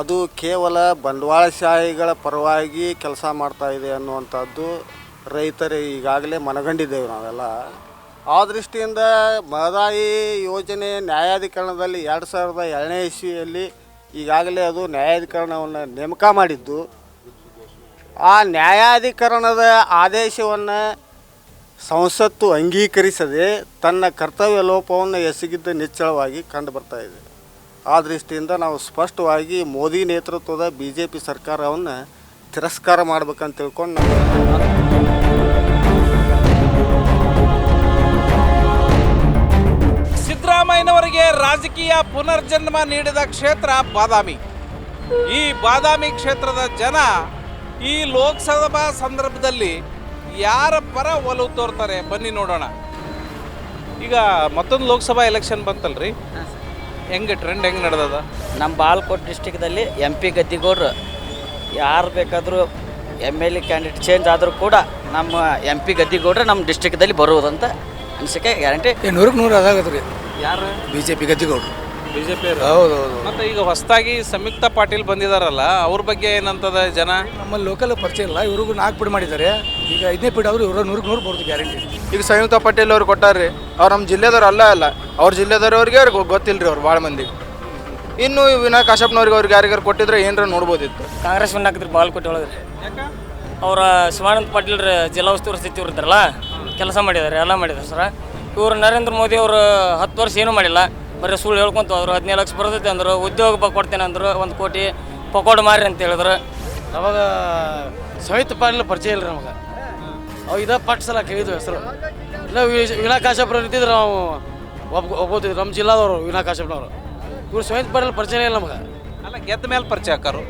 ಅದು ಕೇವಲ ಬಂಡವಾಳಶಾಹಿಗಳ ಪರವಾಗಿ ಕೆಲಸ ಮಾಡ್ತಾ ಇದೆ ಅನ್ನುವಂಥದ್ದು ರೈತರು ಈಗಾಗಲೇ ಮನಗಂಡಿದ್ದೇವೆ ನಾವೆಲ್ಲ. ಆ ದೃಷ್ಟಿಯಿಂದ ಮಹದಾಯಿ ಯೋಜನೆ ನ್ಯಾಯಾಧಿಕರಣದಲ್ಲಿ 2002ನೇ ಇಸ್ವಿಯಲ್ಲಿ ಈಗಾಗಲೇ ಅದು ನ್ಯಾಯಾಧಿಕರಣವನ್ನು ನೇಮಕ ಮಾಡಿದ್ದು. ಆ ನ್ಯಾಯಾಧಿಕರಣದ ಆದೇಶವನ್ನು ಸಂಸತ್ತು ಅಂಗೀಕರಿಸದೆ ತನ್ನ ಕರ್ತವ್ಯ ಲೋಪವನ್ನು ಎಸಗಿದ್ದ ನಿಚ್ಚಳವಾಗಿ ಕಂಡು ಬರ್ತಾ ಇದೆ. ಆ ದೃಷ್ಟಿಯಿಂದ ನಾವು ಸ್ಪಷ್ಟವಾಗಿ ಮೋದಿ ನೇತೃತ್ವದ BJP ಸರ್ಕಾರವನ್ನು ತಿರಸ್ಕಾರ ಮಾಡ್ಬೇಕಂತ ತಿಳ್ಕೊಂಡು ಸಿದ್ದರಾಮಯ್ಯನವರಿಗೆ ರಾಜಕೀಯ ಪುನರ್ಜನ್ಮ ನೀಡಿದ ಕ್ಷೇತ್ರ ಬಾದಾಮಿ. ಈ ಬಾದಾಮಿ ಕ್ಷೇತ್ರದ ಜನ ಈ ಲೋಕಸಭಾ ಸಂದರ್ಭದಲ್ಲಿ ಯಾರ ಪರ ಒಲವು ತೋರ್ತಾರೆ ಬನ್ನಿ ನೋಡೋಣ. ಈಗ ಮತ್ತೊಂದು ಲೋಕಸಭಾ ಎಲೆಕ್ಷನ್ ಬಂತಲ್ರಿ, ಹೆಂಗೆ ಟ್ರೆಂಡ್ ಹೆಂಗೆ ನಡೆದದ? ನಮ್ಮ ಬಾಗಲಕೋಟೆ ಡಿಸ್ಟಿಕ್ದಲ್ಲಿ MP ಗದ್ದಿಗೌಡರು ಯಾರು ಬೇಕಾದರೂ MLA ಕ್ಯಾಂಡಿಡೇಟ್ ಚೇಂಜ್ ಆದರೂ ಕೂಡ ನಮ್ಮ MP ಗದ್ದಿಗೌಡರು ನಮ್ಮ ಡಿಸ್ಟಿಕ್ದಲ್ಲಿ ಬರುವುದಂತ ಅನಿಸಿಕೆ ಗ್ಯಾರಂಟಿ. 100% ಅದಾಗತ್ರಿ. ಯಾರು? BJP ಗದ್ದಿಗೌಡರು. BJP. ಹೌದು. ಮತ್ತೆ ಈಗ ಹೊಸದಾಗಿ ಸಂಯುಕ್ತ ಪಾಟೀಲ್ ಬಂದಿದಾರಲ್ಲ, ಅವ್ರ ಬಗ್ಗೆ ಏನಂತದ ಜನ? ನಮ್ಮಲ್ಲಿ ಲೋಕಲ್ ಪರಿಚಯ ಇಲ್ಲ, ಇವ್ರಿಗೂ 4 ಪೀಡ್ ಮಾಡಿದ್ದಾರೆ. ಈಗ 5ನೇ ಪೀಡ್ ಅವರು ಇವರು 100% ಬರೋದು ಗ್ಯಾರಂಟಿ. ಈಗ ಸಂಯುಕ್ತ ಪಾಟೀಲ್ ಅವ್ರು ಕೊಟ್ಟಾರ್ರಿ, ಅವ್ರು ನಮ್ಮ ಜಿಲ್ಲೆದವ್ರು ಅಲ್ಲ ಅವ್ರ ಜಿಲ್ಲೆದವ್ರವ್ರಿಗೆ ಅವ್ರಿಗೆ ಗೊತ್ತಿಲ್ಲರಿ ಅವ್ರು ಭಾಳ ಮಂದಿ. ಇನ್ನು ವಿನಾಯಕ್ ಕಾಶಪ್ಪನವ್ರಿಗೆ ಅವ್ರಿಗೆ ಯಾರಿಗಾರು ಕೊಟ್ಟಿದ್ರೆ ಏನಾರ ನೋಡ್ಬೋದಿತ್ತು. ಕಾಂಗ್ರೆಸ್ ಮನ್ ಹಾಕಿದ್ರು ಬಾಗಲಕೋಟೆ ಒಳಗೆ. ಅವರ ಶಿವಾನಂದ ಪಾಟೀಲ್ ಜಿಲ್ಲಾ ಉಸ್ತುವಾರಿ ಸಚಿವರು ಇರ್ತಾರಲ್ಲ, ಕೆಲಸ ಮಾಡಿದ್ದಾರೆ, ಎಲ್ಲ ಮಾಡಿದ್ದಾರೆ ಸರ. ಇವರು ನರೇಂದ್ರ ಮೋದಿ ಅವರು 10 ವರ್ಷ ಏನೂ ಮಾಡಿಲ್ಲ, ಬರೀ ಸುಳ್ಳು ಹೇಳ್ಕೊಂತ ಹೋದ್ರು. 17 ಲಕ್ಷ ಬರ್ತೈತೆ ಅಂದರು, ಉದ್ಯೋಗ ಕೊಡ್ತೇನೆ ಅಂದರು, 1 ಕೋಟಿ ಪಕೋಡ ಮಾರಿ ಅಂತ ಹೇಳಿದ್ರು. ಅವಾಗ ಸಂಯುಕ್ತ ಪಾಟೀಲ್ ಪರಿಚಯ ಇಲ್ಲರಿ ನಮಗೆ. ಅವು ಇದ ಪಟ್ ಸಲ ಕೇಳಿದ್ವಿ ಹೆಸರು. ಇಲ್ಲ ವಿನಾಯಕ್ ಕಾಶಪ್ಪನವ್ರು ಇದ್ದಿದ್ರು ನಾವು ಒಪ್ಕೋತಿದ್ವಿ, ನಮ್ಮ ಜಿಲ್ಲಾದವರು ವಿನಾಯಕ್ ಕಾಶಪ್ಪನವರು. ಇವ್ರು ಸಂಯುಕ್ತ ಪಾಟೀಲ್ ಪರಿಚಯ ಇಲ್ಲ ನಮಗೆ. ಅಲ್ಲ, ಗೆದ್ದ ಮೇಲೆ ಪರಿಚಯ ಹಾಕಾರು.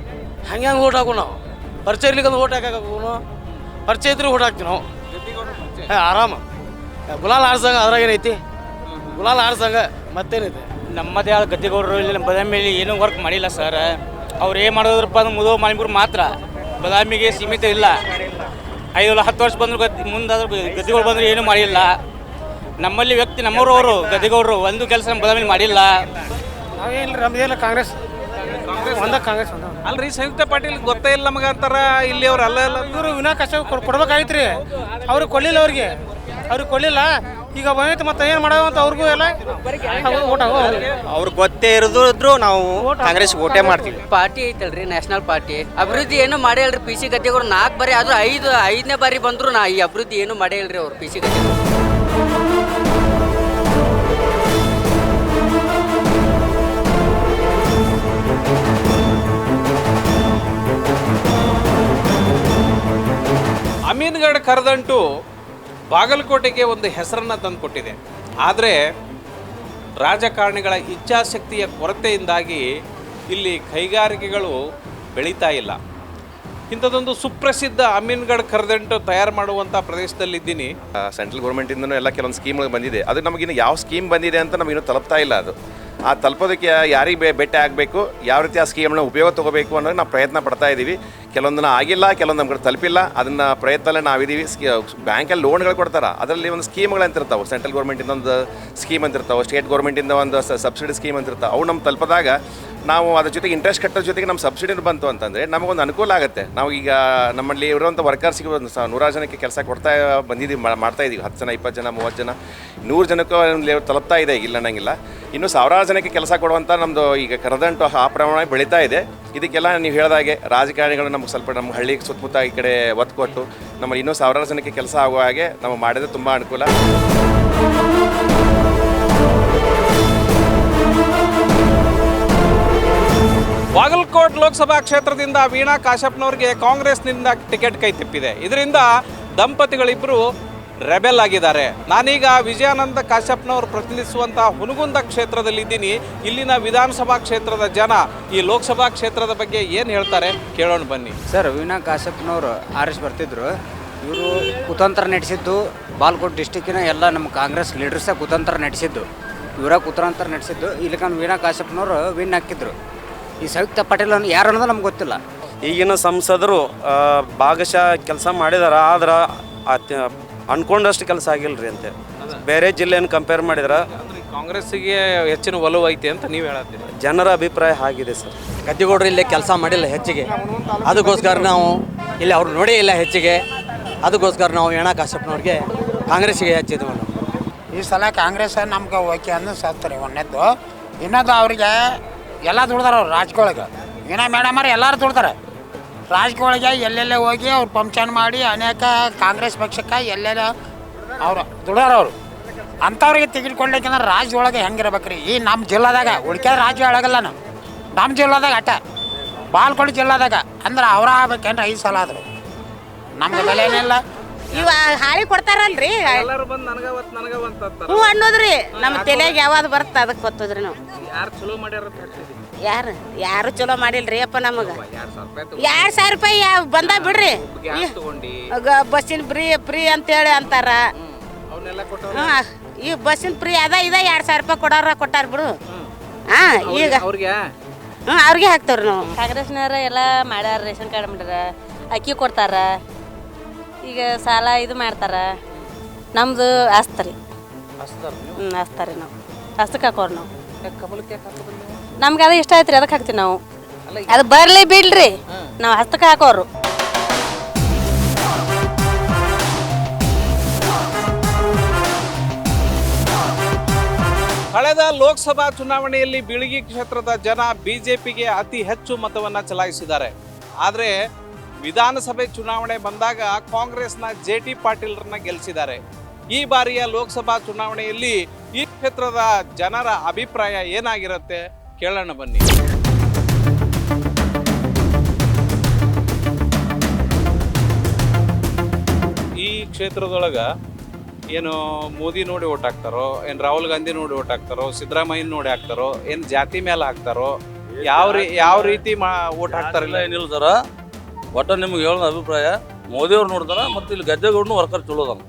ಹಂಗೆ ಓಟ್ ಹಾಕು ನಾವು. ಪರಿಚಯ ಇರ್ಲಿಕ್ಕಂದ್ರೆ ಓಟ್ ಹಾಕಾಕು, ಪರಿಚಯ ಇದ್ರೆ ಓಟ್ ಹಾಕ್ತೀವಿ ನಾವು. ಆರಾಮ ಗುಲಾಲ್ ಆಡ್ಸಂಗ, ಅದ್ರಾಗ ಏನೈತಿ? ಗುಲಾಲ್ ಆಡ್ಸಂಗ ಮತ್ತೇನೈತಿ? ನಮ್ಮದೇ ಆದ ಗದ್ದಿಗೌಡರು ಇಲ್ಲಿ ಬದಾಮಿಯಲ್ಲಿ ಏನೂ ವರ್ಕ್ ಮಾಡಿಲ್ಲ ಸರ್. ಅವ್ರು ಏನು ಮಾಡೋದ್ರಪ್ಪ ಅಂದ್ರೆ ಮುದೋ ಮಾಲಿಂಗರು ಮಾತ್ರ, ಬದಾಮಿಗೆ ಸೀಮಿತ ಇಲ್ಲ. 5-10 ವರ್ಷ ಬಂದ್ರು ಮುಂದಾದ್ರೂ ಗದ್ದಿಗೌಡರು ಬಂದರೆ ಏನೂ ಮಾಡಿಲ್ಲ. ನಮ್ಮಲ್ಲಿ ವ್ಯಕ್ತಿ ನಮ್ಮವರು ಗದ್ದಿಗೌಡರು ಒಂದು ಕೆಲಸ ನಮ್ಮ ಬದಾಮಿ ಮಾಡಿಲ್ಲ. ನಾವೇನು ನಮ್ದೇಲ್ಲ ಕಾಂಗ್ರೆಸ್ ಒಂದ ಕಾಂಗ್ರೆಸ್ ಒಂದ. ಅಲ್ರಿ, ಸಂಯುಕ್ತ ಪಾಟೀಲ್ ಗೊತ್ತೇ ಇಲ್ಲ ನಮಗೆ ಅಂತಾರ ಇಲ್ಲಿ ಅವ್ರು. ಅಲ್ಲ ಇವರು ವಿನಾಯಕ್ ಕಾಶಪ್ಪ ಕೊಡ್ಬೇಕಾಗಿತ್ತು ರೀ, ಅವ್ರಿಗೆ ಕೊಡಲಿಲ್ಲ. ಅವ್ರಿಗೆ ಕೊಡಲಿಲ್ಲ. ಈಗ ಬಂದೈತೆ ಮತ್ತೆ ಏನು ಮಾಡೋದು ಅಂತ ಅವ್ರಿಗೂ ಎಲ್ಲ ಓಟ್ ಅವ್ರಿಗೆ ಗೊತ್ತೇ ಇರೋದ್ರು ನಾವು ಕಾಂಗ್ರೆಸ್ ಓಟೇ ಮಾಡ್ತೀವಿ. ಪಾರ್ಟಿ ಐತಲ್ರಿ, ನ್ಯಾಷನಲ್ ಪಾರ್ಟಿ. ಅಭಿವೃದ್ಧಿ ಏನು ಮಾಡೇ ಇಲ್ರಿ. PC ಗದ್ದಿಗೌಡರು 4 ಬಾರಿ ಆದ್ರೂ 5ನೇ ಬಾರಿ ಬಂದ್ರು ಈ ಅಭಿವೃದ್ಧಿ ಏನು ಮಾಡೇ ಇಲ್ರಿ ಅವ್ರು PC ಗದ್ದಿಗೌಡರು. ಅಮೀನ್ಗಢ ಕರದಂಟು ಬಾಗಲಕೋಟೆಗೆ ಒಂದು ಹೆಸರನ್ನು ತಂದುಕೊಟ್ಟಿದೆ. ಆದರೆ ರಾಜಕಾರಣಿಗಳ ಇಚ್ಛಾಶಕ್ತಿಯ ಕೊರತೆಯಿಂದಾಗಿ ಇಲ್ಲಿ ಕೈಗಾರಿಕೆಗಳು ಬೆಳೀತಾ ಇಲ್ಲ. ಇಂಥದ್ದೊಂದು ಸುಪ್ರಸಿದ್ಧ ಅಮೀನ್ಗಢ ಕರದಂಟು ತಯಾರು ಮಾಡುವಂಥ ಪ್ರದೇಶದಲ್ಲಿದ್ದೀನಿ. ಸೆಂಟ್ರಲ್ ಗೌರ್ಮೆಂಟಿಂದನೂ ಎಲ್ಲ ಕೆಲವೊಂದು ಸ್ಕೀಮ್ಗಳು ಬಂದಿದೆ. ಅದು ನಮಗಿನ್ನು ಯಾವ ಸ್ಕೀಮ್ ಬಂದಿದೆ ಅಂತ ನಮಗಿನ್ನೂ ತಲುಪ್ತಾ ಇಲ್ಲ. ಅದು ಆ ತಲುಪೋದಕ್ಕೆ ಯಾರಿಗೆ ಭೇಟಿ ಆಗಬೇಕು, ಯಾವ ರೀತಿ ಆ ಸ್ಕೀಮ್ನ ಉಪಯೋಗ ತೊಗೋಬೇಕು ಅನ್ನೋದು ನಾವು ಪ್ರಯತ್ನ ಪಡ್ತಾ ಇದ್ದೀವಿ. ಕೆಲವೊಂದನ್ನ ಆಗಿಲ್ಲ, ಕೆಲವೊಂದು ನಮ್ಮ ಕಡೆ ತಲುಪಿಲ್ಲ. ಅದನ್ನು ಪ್ರಯತ್ನದಲ್ಲೇ ನಾವಿದ್ದೀವಿ. ಬ್ಯಾಂಕಲ್ಲಿ ಲೋನ್ಗಳು ಕೊಡ್ತಾರೆ, ಅದರಲ್ಲಿ ಒಂದು ಸ್ಕೀಮ್ಗಳು ಅಂತಿರ್ತಾವೆ. ಸೆಂಟ್ರಲ್ ಗೌರ್ಮೆಂಟಿಂದ ಒಂದು ಸ್ಕೀಮ್ ಅಂತಿರ್ತಾವೆ, ಸ್ಟೇಟ್ ಗೌರ್ಮೆಂಟಿಂದ ಒಂದು ಸಬ್ಸಿಡಿ ಸ್ಕೀಮ್ ಅಂತಿರ್ತಾವೆ. ಅವು ನಮ್ಮ ತಲುಪಿದಾಗ ನಾವು ಅದ್ರ ಜೊತೆಗೆ ಇಂಟ್ರೆಸ್ಟ್ ಕಟ್ಟೋದ್ರ ಜೊತೆಗೆ ನಮ್ಮ ಸಬ್ಸಿಡಿನೂ ಬಂತು ಅಂತಂದರೆ ನಮಗೊಂದು ಅನುಕೂಲ ಆಗುತ್ತೆ. ನಾವು ಈಗ ನಮ್ಮಲ್ಲಿ ಇರುವಂಥ ವರ್ಕರ್ಸಿಗೆ ಒಂದು 100 ಜನಕ್ಕೆ ಕೆಲಸ ಕೊಡ್ತಾ ಬಂದಿದ್ದೀವಿ, ಮಾಡ್ತಾ ಇದ್ದೀವಿ. 10 ಜನ, 20 ಜನ, 30 ಜನ, 100 ಜನಕ್ಕೂ ತಲುಪ್ತಾ ಇದೆ, ಇಲ್ಲ ಅನ್ನಂಗಿಲ್ಲ. ಇನ್ನೂ 1000 ಜನಕ್ಕೆ ಕೆಲಸ ಕೊಡುವಂಥ ನಮ್ಮದು ಈಗ ಕರದಂಟು ಆ ಪ್ರಮಾಣ ಬೆಳೀತಾ ಇದೆ. ಇದಕ್ಕೆಲ್ಲ ನೀವು ಹೇಳಿದಾಗೆ ರಾಜಕಾರಣಿಗಳು ನಮ್ಗೆ ಸ್ವಲ್ಪ ನಮ್ಮ ಹಳ್ಳಿಗೆ ಸುತ್ತಮುತ್ತ ಈ ಕಡೆ ಒತ್ತು ಕೊಟ್ಟು ನಮ್ಮಲ್ಲಿ ಇನ್ನೂ 1000 ಜನಕ್ಕೆ ಕೆಲಸ ಆಗುವ ಹಾಗೆ ನಾವು ಮಾಡಿದ್ರೆ ತುಂಬ ಅನುಕೂಲ. ಬಾಗಲಕೋಟ್ ಲೋಕಸಭಾ ಕ್ಷೇತ್ರದಿಂದ ವೀಣಾ ಕಾಶಪ್ಪನವ್ರಿಗೆ ಕಾಂಗ್ರೆಸ್ನಿಂದ ಟಿಕೆಟ್ ಕೈ ತಪ್ಪಿದೆ. ಇದರಿಂದ ದಂಪತಿಗಳಿಬ್ಬರು ರೆಬೆಲ್ ಆಗಿದ್ದಾರೆ. ನಾನೀಗ ವಿಜಯಾನಂದ ಕಾಶಪ್ಪನವರು ಪ್ರತಿನಿಧಿಸುವಂಥ ಹುನಗುಂದ ಕ್ಷೇತ್ರದಲ್ಲಿದ್ದೀನಿ. ಇಲ್ಲಿನ ವಿಧಾನಸಭಾ ಕ್ಷೇತ್ರದ ಜನ ಈ ಲೋಕಸಭಾ ಕ್ಷೇತ್ರದ ಬಗ್ಗೆ ಏನು ಹೇಳ್ತಾರೆ ಕೇಳೋಣ ಬನ್ನಿ. ಸರ್, ವೀಣಾ ಕಾಶಪ್ಪನವರು ಆರಿಸಿ ಬರ್ತಿದ್ರು. ಇವರು ಕುತಂತ್ರ ನಡೆಸಿದ್ದು ಬಾಗಲಕೋಟೆ ಡಿಸ್ಟಿಕ್ಕಿನ ಎಲ್ಲ ನಮ್ಮ ಕಾಂಗ್ರೆಸ್ ಲೀಡರ್ಸೇ ಕುತಂತ್ರ ನಡೆಸಿದ್ದು. ಇವರ ಕುತಂತ್ರ ನಡೆಸಿದ್ದು. ಇಲ್ಲಿಕಂದು ವೀಣಾ ಕಾಶಪ್ಪನವರು ವಿನ್ ಹಾಕಿದ್ರು. ಈ ಸಂಯುಕ್ತ ಪಾಟೀಲ್ ಯಾರು ಅನ್ನೋದು ನಮ್ಗೆ ಗೊತ್ತಿಲ್ಲ. ಈಗಿನ ಸಂಸದರು ಭಾಗಶಃ ಕೆಲಸ ಮಾಡಿದಾರೆ, ಆದ್ರೆ ಅನ್ಕೊಂಡಷ್ಟು ಕೆಲಸ ಆಗಿಲ್ಲ ರೀ ಅಂತೆ. ಬೇರೆ ಜಿಲ್ಲೆಯನ್ನು ಕಂಪೇರ್ ಮಾಡಿದ್ರೆ ಕಾಂಗ್ರೆಸ್ಸಿಗೆ ಹೆಚ್ಚಿನ ಒಲವು ಐತೆ ಅಂತ ನೀವು ಹೇಳತ್ತೀರಿ. ಜನರ ಅಭಿಪ್ರಾಯ ಆಗಿದೆ ಸರ್. ಗದ್ದಿಗೌಡರು ಇಲ್ಲೇ ಕೆಲಸ ಮಾಡಿಲ್ಲ ಹೆಚ್ಚಿಗೆ, ಅದಕ್ಕೋಸ್ಕರ ನಾವು ಇಲ್ಲಿ ಅವ್ರು ನೋಡೇ ಇಲ್ಲ ಹೆಚ್ಚಿಗೆ. ಅದಕ್ಕೋಸ್ಕರ ನಾವು ವೀಣಾ ಕಾಶಪ್ಪನವ್ರಿಗೆ ಕಾಂಗ್ರೆಸ್ಸಿಗೆ ಹೆಚ್ಚಿದ್ವಿ. ಈ ಸಲ ಕಾಂಗ್ರೆಸ್ ನಮ್ಗೆ ಓಕೆ ಅನ್ನಿಸ್ತಾರೆ. ಒಂದನೇದ್ದು. ಇನ್ನೊಂದು ಅವ್ರಿಗೆ ಎಲ್ಲ ದುಡ್ದಾರ ಅವ್ರು ರಾಜಕೀಯೊಳಗೆ. ವೀಣಾ ಮೇಡಮ್ ಅವ್ರು ಎಲ್ಲರೂ ದುಡ್ದಾರೆ ರಾಜಕೀಯೊಳಗೆ. ಎಲ್ಲೆಲ್ಲೇ ಹೋಗಿ ಅವ್ರು ಫಂಕ್ಷನ್ ಮಾಡಿ ಅನೇಕ ಕಾಂಗ್ರೆಸ್ ಪಕ್ಷಕ್ಕೆ ಎಲ್ಲೆಲ್ಲ ಅವ್ರು ದುಡ್ದಾರ. ಅವರು ಅಂಥವ್ರಿಗೆ ತೆಗೆದುಕೊಳ್ಳಿಕ್ಕಂದ್ರೆ ರಾಜ್ಯ ಒಳಗೆ ಹೆಂಗಿರ್ಬೇಕ್ರಿ ಈ ನಮ್ಮ ಜಿಲ್ಲಾದಾಗ ಉಳ್ಕ್ಯಾದ ರಾಜ್ಯ ಒಳಗಲ್ಲ ನಮ್ಮ ಜಿಲ್ಲಾದಾಗ ಅಟ್ಟ ಬಾಲ್ಕೋಟ್ ಜಿಲ್ಲಾದಾಗ ಅಂದ್ರೆ ಅವ್ರ ಆಗ್ಬೇಕೇನ್ರಿ 5 ಸಲ ಆದ್ರು ನಮ್ಗೆ ಬೆಲೆ ಏನಿಲ್ಲ. ಇವ ಹಾಳಿ ಕೊಡ್ತಾರಲ್ರಿ ಎಲ್ಲರೂ ಬಂದು ನನಗವತ್ ಹ್ಞೂ ಅನ್ನೋದ್ರಿ ನಮ್ಮ ತಲೆಗೆ ಯಾವ್ದು ಬರುತ್ತೆ ಅದಕ್ಕೆ ಗೊತ್ತದ್ರಿ ನಾವು. ಯಾರು ಚಲೋ ಮಾಡ್ಯಾರ ಅಂತ ಹೇಳ್ತೀವಿ. ಯಾರು ಚಲೋ ಮಾಡಿಲ್ರಿ ಅಪ್ಪ ನಮಗೆ. 2,000 ರೂಪಾಯಿ ಬಂದ ಬಿಡ್ರಿ. ಬಸ್ಸಿನ ಫ್ರೀ ಅಂತೇಳಿ ಅಂತಾರ. ಈ ಬಸ್ಸಿನ ಫ್ರೀ ಅದ 2,000 ರೂಪಾಯಿ ಕೊಟ್ಟಾರ ಬಿಡು. ಈಗ ಅವ್ರಿಗೆ ಹಾಕ್ತವ್ರಿ ನಾವು. ಕಾಂಗ್ರೆಸ್ನವ್ರ ಎಲ್ಲ ಮಾಡ್ಯಾರ, ರೇಷನ್ ಕಾರ್ಡ್ ಮಾಡ್ಯಾರ, ಅಕ್ಕಿ ಕೊಡ್ತಾರ, ಈಗ ಸಾಲ ಇದು ಮಾಡ್ತಾರ. ನಮ್ದು ಆಸ್ತ ರೀ. ಆಸ್ತ ರೀ ನಾವು ಹಸ್ತಕ್ಕೆ ಹಾಕೋರು ನಾವು. ನಮ್ಗೆ ಅದು ಇಷ್ಟ ಆಯ್ತು ರೀ ಅದಕ್ಕೆ ಹಾಕ್ತೀವಿ ನಾವು. ಅದು ಬರಲಿ ಬಿಡ್ರಿ ನಾವು ಹಸ್ತಕ್ಕೆ ಹಾಕೋರು. ಕಳೆದ ಲೋಕಸಭಾ ಚುನಾವಣೆಯಲ್ಲಿ ಬೀಳಗಿ ಕ್ಷೇತ್ರದ ಜನ ಬಿಜೆಪಿಗೆ ಅತಿ ಹೆಚ್ಚು ಮತವನ್ನ ಚಲಾಯಿಸಿದ್ದಾರೆ. ಆದರೆ ವಿಧಾನಸಭೆ ಚುನಾವಣೆ ಬಂದಾಗ ಕಾಂಗ್ರೆಸ್ನ JT ಪಾಟೀಲ್ರನ್ನ ಗೆಲ್ಲಿಸಿದ್ದಾರೆ. ಈ ಬಾರಿಯ ಲೋಕಸಭಾ ಚುನಾವಣೆಯಲ್ಲಿ ಈ ಕ್ಷೇತ್ರದ ಜನರ ಅಭಿಪ್ರಾಯ ಏನಾಗಿರುತ್ತೆ ಕೇಳೋಣ ಬನ್ನಿ. ಈ ಕ್ಷೇತ್ರದೊಳಗ ಏನು ಮೋದಿ ನೋಡಿ ಓಟ್ ಹಾಕ್ತಾರೋ, ಏನು ರಾಹುಲ್ ಗಾಂಧಿ ನೋಡಿ ಓಟ್ ಹಾಕ್ತಾರೋ, ಸಿದ್ದರಾಮಯ್ಯ ನೋಡಿ ಹಾಕ್ತಾರೋ, ಏನು ಜಾತಿ ಮೇಲೆ ಹಾಕ್ತಾರೋ, ಯಾವ ರೀತಿ ಓಟ್ ಹಾಕ್ತಾರಿಲ್ಲ ಏನಿಲ್ಲ ಸರ. ಒಟ್ಟು ನಿಮ್ಗೆ ಹೇಳೋ ಅಭಿಪ್ರಾಯ ಮೋದಿಯವ್ರು ನೋಡ್ತಾರ ಮತ್ತು ಇಲ್ಲಿ ಗದ್ದೆಗೌಡನು ವರ್ಕರ್ ಚಲೋ ಅದಾನ,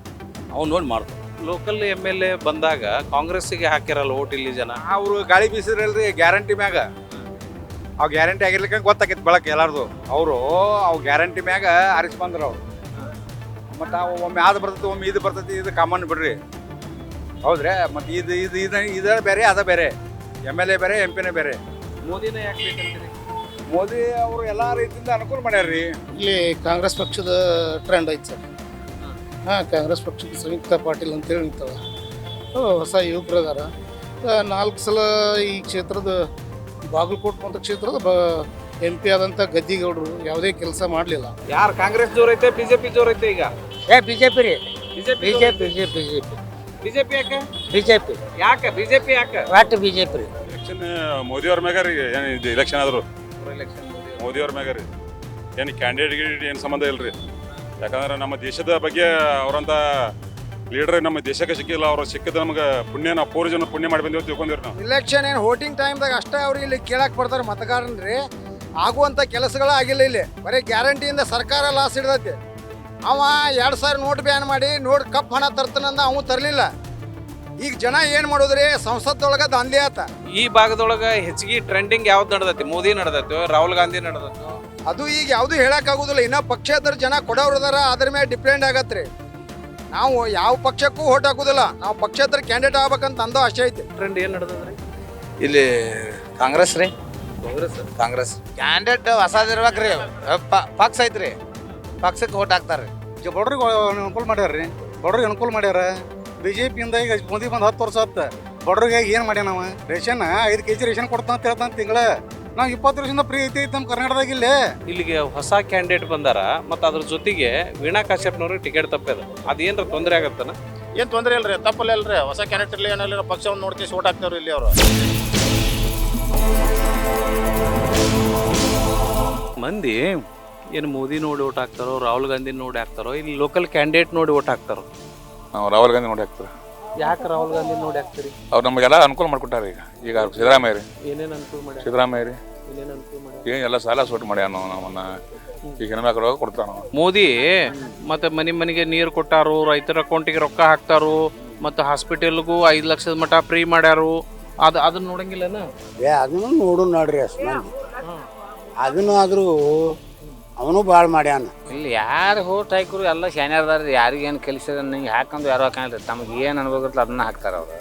ಅವ್ನು ನೋಡಿ ಮಾಡ್ತಾರೆ. ಲೋಕಲ್ MLA ಬಂದಾಗ ಕಾಂಗ್ರೆಸ್ಸಿಗೆ ಹಾಕಿರಲ್ಲ ಓಟ್ ಇಲ್ಲಿ ಜನ. ಅವರು ಗಾಳಿ ಬೀಸಿದ್ರಲ್ರಿ ಗ್ಯಾರಂಟಿ ಮ್ಯಾಗ, ಅವು ಗ್ಯಾರಂಟಿ ಆಗಿರ್ಲಿಕ್ಕೆ ಗೊತ್ತಾಕೈತಿ ಬಳಕೆ ಎಲ್ಲಾರ್ದು. ಅವರು ಅವು ಗ್ಯಾರಂಟಿ ಮ್ಯಾಗ ಆರಿಸಿ ಬಂದ್ರು ಅವ್ರು. ಮತ್ತು ಅವು ಒಮ್ಮೆ ಅದು ಬರ್ತೈತಿ, ಒಮ್ಮೆ ಇದು ಬರ್ತೈತಿ, ಇದು ಕಾಮನ್ ಬಿಡ್ರಿ. ಹೌದ್ರಿ, ಮತ್ತು ಇದು ಬೇರೆ ಅದ ಬೇರೆ, MLA ಬೇರೆ MP ಬೇರೆ. ಮೋದಿನ ಯಾಕೆ ಬೇಕಂತೀರಿ? ಮೋದಿ ಅವರು ಎಲ್ಲ ರೀತಿಯಿಂದ ಅನುಕೂಲ ಮಾಡ್ಯಾರ್ರಿ. ಇಲ್ಲಿ ಕಾಂಗ್ರೆಸ್ ಪಕ್ಷದ ಟ್ರೆಂಡ್ ಐತೆ ಸರ್. ಕಾಂಗ್ರೆಸ್ ಪಕ್ಷಕ್ಕೆ ಸಂಯುಕ್ತ ಪಾಟೀಲ್ ಅಂತೇಳಿ ನಿಂತವ, ಹೊಸ ಯುವಕರು ಅದಾರ. 4 ಸಲ ಈ ಕ್ಷೇತ್ರದ ಬಾಗಲಕೋಟೆ ಮತಕ್ಷೇತ್ರದ MP ಆದಂಥ ಗದ್ದಿಗೌಡರು ಯಾವುದೇ ಕೆಲಸ ಮಾಡಲಿಲ್ಲ. ಯಾರು ಕಾಂಗ್ರೆಸ್ ಜೋರ್ ಐತೆ ಬಿಜೆಪಿ ಜೋರ್ ಐತೆ? ಈಗ ಬಿಜೆಪಿ ರೀ. ಬಿಜೆಪಿ ಯಾಕೆ? ಬಿಜೆಪಿ ಯಾಕೆ? ಒಟ್ಟು ಬಿಜೆಪಿ ರೀ. ಎಲೆಕ್ಷನ್ ಮೋದಿಯವ್ರ ಮ್ಯಾಗ ರೀ. ಏನು ಇದು ಎಲೆಕ್ಷನ್ ಆದ್ರು ಮೋದಿಯವ್ರ ಮ್ಯಾಗ ರೀ. ಏನು ಕ್ಯಾಂಡಿಡೇಟ್ ಏನು ಸಂಬಂಧ ಇಲ್ರಿ. ಯಾಕಂದ್ರೆ ನಮ್ಮ ದೇಶದ ಬಗ್ಗೆ ಅವರಂತ ಲೀಡರ್ ನಮ್ಮ ದೇಶಕ್ಕೆ ಸಿಕ್ಕಿಲ್ಲ. ಅವ್ರು ಸಿಕ್ಕಿದ ನಮ್ಗೆ ಪುಣ್ಯ, ನಾವು ಪೂರ್ವಜನ ಪುಣ್ಯ ಮಾಡಿ ಬಂದಿವಿ ತಿಳ್ಕೊಂಡಿರಿ ನಾವು. ಇಲೆಕ್ಷನ್ ಏನು ವೋಟಿಂಗ್ ಟೈಮ್ದಾಗ ಅಷ್ಟೇ ಅವ್ರು ಇಲ್ಲಿ ಕೇಳಕ್ಕೆ ಬರ್ತಾರೆ ಮತದಾರನ್ರಿ. ಆಗುವಂಥ ಕೆಲಸಗಳು ಆಗಿಲ್ಲ ಇಲ್ಲಿ. ಬರೀ ಗ್ಯಾರಂಟಿಯಿಂದ ಸರ್ಕಾರ ಲಾಸ್ ಹಿಡ್ದೈತಿ. ಅವ 2,000 ನೋಟ್ ಬ್ಯಾನ್ ಮಾಡಿ ಕಪ್ ಹಣ ತರ್ತಾನಂದ ಅವ ತರಲಿಲ್ಲ. ಈಗ ಜನ ಏನು ಮಾಡೋದ್ರಿ, ಸಂಸತ್ತೊಳಗೆ ದಂಧೆ ಆತ. ಈ ಭಾಗದೊಳಗೆ ಹೆಚ್ಚಿಗೆ ಟ್ರೆಂಡಿಂಗ್ ಯಾವ್ದು ನಡೆದೈತಿ? ಮೋದಿ ನಡೆದೈತಿ, ರಾಹುಲ್ ಗಾಂಧಿ ನಡೆದೈತಿ? ಅದು ಈಗ ಯಾವುದು ಹೇಳಕ್ಕಾಗೋದಿಲ್ಲ. ಇನ್ನೂ ಪಕ್ಷೇತರ ಜನ ಕೊಡೋರು ಅದಾರ, ಅದ್ರ ಮೇಲೆ ಡಿಪೆಂಡ್ ಆಗತ್ತೆ ರೀ. ನಾವು ಯಾವ ಪಕ್ಷಕ್ಕೂ ಓಟ್ ಹಾಕೋದಿಲ್ಲ, ನಾವು ಪಕ್ಷೇತರ ಕ್ಯಾಂಡಿಡೇಟ್ ಆಗ್ಬೇಕಂತ ಅಂದೋ ಆಸೆ ಐತಿ. ಟ್ರೆಂಡ್ ಏನು ನಡೆದದ್ರಿ ಇಲ್ಲಿ? ಕಾಂಗ್ರೆಸ್ ರೀ. ಕಾಂಗ್ರೆಸ್ ಕ್ಯಾಂಡಿಡೇಟ್ ಹೊಸದಿರ್ಬೇಕ್ರಿ. ಪಕ್ಷ ಐತ್ರಿ, ಪಕ್ಷಕ್ಕೆ ಓಟ್ ಹಾಕ್ತಾರೆ. ಬಡ್ರಿಗೆ ಅನುಕೂಲ ಮಾಡ್ಯಾರ ಬಡ್ರಿಗೆ ಅನುಕೂಲ ಮಾಡ್ಯಾರ. BJPಯಿಂದ ಈಗ ಮೋದಿ ಬಂದು 10 ವರ್ಷ ಆತ. ಬಡ್ರಿಗೆ ಏನು ಮಾಡ್ಯಾನ ನಾವು? ರೇಷನ್ 5 kg ರೇಷನ್ ಕೊಡ್ತಾನ ಅಂತ ಹೇಳ್ತಾನೆ ತಿಂಗಳ. ನಾವು 20 ವರ್ಷದಿಂದ ಫ್ರೀ ಐತಿ ನಮ್ಮ ಕರ್ನಾಟಕದಾಗ ಇಲ್ಲೇ. ಇಲ್ಲಿಗೆ ಹೊಸ ಕ್ಯಾಂಡಿಡೇಟ್ ಬಂದಾರ, ಮತ್ತು ಅದ್ರ ಜೊತೆಗೆ ವೀಣಾ ಕಾಶ್ಯಪ್ನವ್ರಿಗೆ ಟಿಕೆಟ್ ತಪ್ಪದ. ಅದೇನ್ರ ತೊಂದರೆ ಆಗತ್ತನ? ಏನು ತೊಂದರೆ ಇಲ್ರಿ, ತಪ್ಪಲ್ಲ ಅಲ್ರಿ. ಹೊಸ ಕ್ಯಾಂಡಿಡೇಟ್ ಏನಿಲ್ಲ, ಪಕ್ಷವನ್ನು ನೋಡ್ತೀವಿ ಓಟ್ ಹಾಕ್ತಾವ್ರಿ ಇಲ್ಲಿ ಅವರು. ಮಂದಿ ಏನು ಮೋದಿ ನೋಡಿ ಓಟ್ ಹಾಕ್ತಾರೋ, ರಾಹುಲ್ ಗಾಂಧಿ ನೋಡಿ ಹಾಕ್ತಾರೋ, ಇಲ್ಲಿ ಲೋಕಲ್ ಕ್ಯಾಂಡಿಡೇಟ್ ನೋಡಿ ಓಟ್ ಹಾಕ್ತಾರೋ? ನಾವು ರಾಹುಲ್ ಗಾಂಧಿ ನೋಡಿ ಹಾಕ್ತಾರೆ. ಯಾಕೆ ರಾಹುಲ್ ಗಾಂಧಿ ನೋಡಿ ಹಾಕ್ತೀರಿ? ಅವ್ರು ನಮಗೆಲ್ಲ ಅನುಕೂಲ ಮಾಡ್ಕೊಟ್ಟಾರೆ. ಈಗ ಸಿದ್ದರಾಮಯ್ಯ ರೀ. ಏನೇನು ಅನುಕೂಲ ಮಾಡಿ? ಸಿದ್ದರಾಮಯ್ಯ ರೀ ಏನೇನು ಅನುಕೂಲ ಮಾಡಿ? ಏನೆಲ್ಲ ಸಾಲ ಸೂಟ್ ಮಾಡ್ಯಾನ ನಮ್ಮನ್ನ. ಈಗ ಹೆಣ್ಮಕ್ಳು ಕೊಡ್ತಾನ ಮೋದಿ. ಮತ್ತೆ ಮನೆಗೆ ನೀರು ಕೊಟ್ಟಾರು, ರೈತರ ಅಕೌಂಟಿಗೆ ರೊಕ್ಕ ಹಾಕ್ತಾರು, ಮತ್ತು ಹಾಸ್ಪಿಟಲ್ಗೂ 5 ಲಕ್ಷದ ಮಟ್ಟ ಫ್ರೀ ಮಾಡ್ಯಾರು. ಅದನ್ನ ನೋಡಂಗಿಲ್ಲನ? ಅದನ್ನು ನೋಡು ನೋಡ್ರಿ ಅಷ್ಟು ಮಂದಿ. ಅದನ್ನು ಆದರೂ ಅವನು ಭಾಳ ಮಾಡ್ಯಾನ. ಇಲ್ಲಿ ಯಾರು ಹೋಟ್ ಹಾಕಿರು ಎಲ್ಲ ಶಾನ್ಯಾರ್ದಾರ. ಯಾರಿಗೇನು ಕೆಲಸ ನಂಗೆ ಹಾಕೊಂಡು ಯಾರು ಹಾಕಂದ್ರೆ ತಮಗೆ ಏನು ಅನ್ಬೇಕಿರ್ತಲ್ಲ ಅದನ್ನ ಹಾಕ್ತಾರೆ ಅವರು.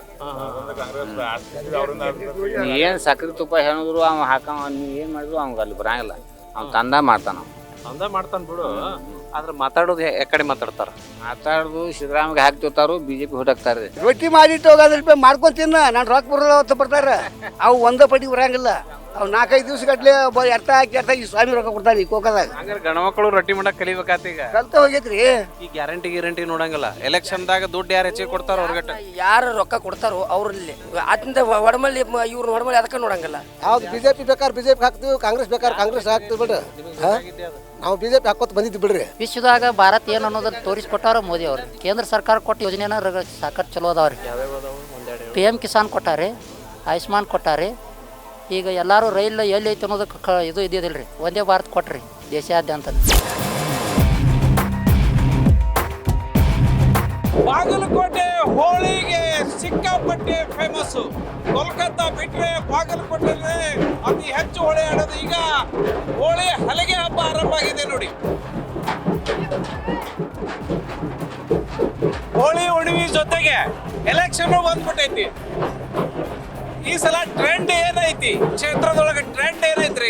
ಏನು ಸಕ್ರೆ ತುಪ್ಪ ಹೇಳಿದ್ರು ಅವ ಹಾಕವ, ನೀವು ಏನು ಮಾಡಿದ್ರು ಅವ್ಗೆ ಅಲ್ಲಿ ಬರಂಗಿಲ್ಲ. ಅವ್ನು ತಂದ ಮಾಡ್ತಾನ. ಬಿಡು. ಆದ್ರೆ ಮಾತಾಡೋದು ಕಡೆ ಮಾತಾಡೋದು ಸಿದ್ದರಾಮಯ್ಯ ಹಾಕ್ತಿರ್ತಾರು, BJP ಹೋಟ್ ಹಾಕ್ತಾರೆ. ರೊಟ್ಟಿ ಮಾಡಿಟ್ಟು ಹೋಗೋದ್ರ ಮಾಡ್ಕೊಂತೀನಿ ನಾನು. ರೊಕ್ಕ ಬರೋಲ್ಲ ಬರ್ತಾರೆ ಅವು ಒಂದೇ ಪಟ್ಟಿ ಬರಂಗಿಲ್ಲ. ಅವ್ 4-5 ದಿವಸ ಗಟ್ಲೆ ಎರ್ತ ಹಾಕಿ ಈ ಸ್ವಾಮಿ ರೊಕ್ಕ ಕೊಡ್ತಾನೆ ಈ ಕೋಕದಾಗ. ಹಂಗಾರೆ ಗಣಮಕ್ಕಳು ರೊಟ್ಟಿ ಮಾಡಕ್ ಕಲಿಬೇಕಾತ ಈಗ. ಕಲ್ತ ಹೋಗೈತ್ರಿ. ಈ ಗ್ಯಾರಂಟಿ ನೋಡಂಗಿಲ್ಲ. ಎಲೆಕ್ಷನ್ದಾಗ ದುಡ್ಡು ಯಾರು ಹೆಚ್ಚಿಗೆ ಕೊಡ್ತಾರ ಅವ್ರಗಟ್ಟ. ಯಾರು ರೊಕ್ಕ ಕೊಡ್ತಾರೋ ಅವ್ರಲ್ಲಿ ಅದಿಂದ ಒಡಮಳ್ಳಿ ಇವ್ರು ಒಡಮಳ್ಳಿ ಅದಕ್ಕೆ ನೋಡಂಗಿಲ್ಲ. ಯಾವ್ದು ಬಿಜೆಪಿ ಬೇಕಾದ್ರೆ ಬಿಜೆಪಿ ಹಾಕ್ತೀವಿ, ಕಾಂಗ್ರೆಸ್ ಬೇಕಾದ್ರೆ ಕಾಂಗ್ರೆಸ್ ಹಾಕ್ತೀವಿ ಬಿಡ್ರಿ. ನಾವು ಬಿಜೆಪಿ ಹಾಕೋತ ಬಂದಿದ್ದು ಬಿಡ್ರಿ. ವಿಶ್ವದಾಗ ಭಾರತ ಏನು ಅನ್ನೋದನ್ನ ತೋರಿಸ್ಕೊಟ್ಟಾರ ಮೋದಿ ಅವರು. ಕೇಂದ್ರ ಸರ್ಕಾರ ಕೊಟ್ಟ ಯೋಜನೆನ ಸಾಕಷ್ಟು ಚಲೋ ಅದಾವ್ರಿ. PM ಕಿಸಾನ್ ಕೊಟ್ಟಾರೆ, ಆಯುಷ್ಮಾನ್ ಕೊಟ್ಟಾರೆ. ಈಗ ಎಲ್ಲರೂ ರೈಲ್ ಎಲ್ಲಿ ಐತೆ ಅನ್ನೋದಕ್ಕೆ ಇದು ಇದ್ದಿದ್ದಿಲ್ಲ ರೀ. ಒಂದೇ ಭಾರತ್ ಕೊಟ್ರಿ ದೇಶಾದ್ಯಂತ. ಬಾಗಲಕೋಟೆ ಹೋಳಿಗೆ ಸಿಕ್ಕಾಪಟ್ಟೆ ಫೇಮಸ್ಸು. ಕೋಲ್ಕತ್ತಾ ಬಿಟ್ರೆ ಬಾಗಲಕೋಟೆಗೆ ಅತಿ ಹೆಚ್ಚು ಹೋಳಿ ಆಡೋದು. ಈಗ ಹೋಳಿ ಹಲಗೆ ಹಬ್ಬ ಆರಂಭ ಆಗಿದೆ ನೋಡಿ. ಹೋಳಿ ಹುಣ್ಣಿಮೆ ಜೊತೆಗೆ ಎಲೆಕ್ಷನ್ ಬಂದ್ಬಿಟ್ಟೈತಿ. ಈ ಸಲ ಟ್ರೆಂಡ್ ಏನೈತಿ ಕ್ಷೇತ್ರದೊಳಗೆ? ಟ್ರೆಂಡ್ ಏನೈತ್ರಿ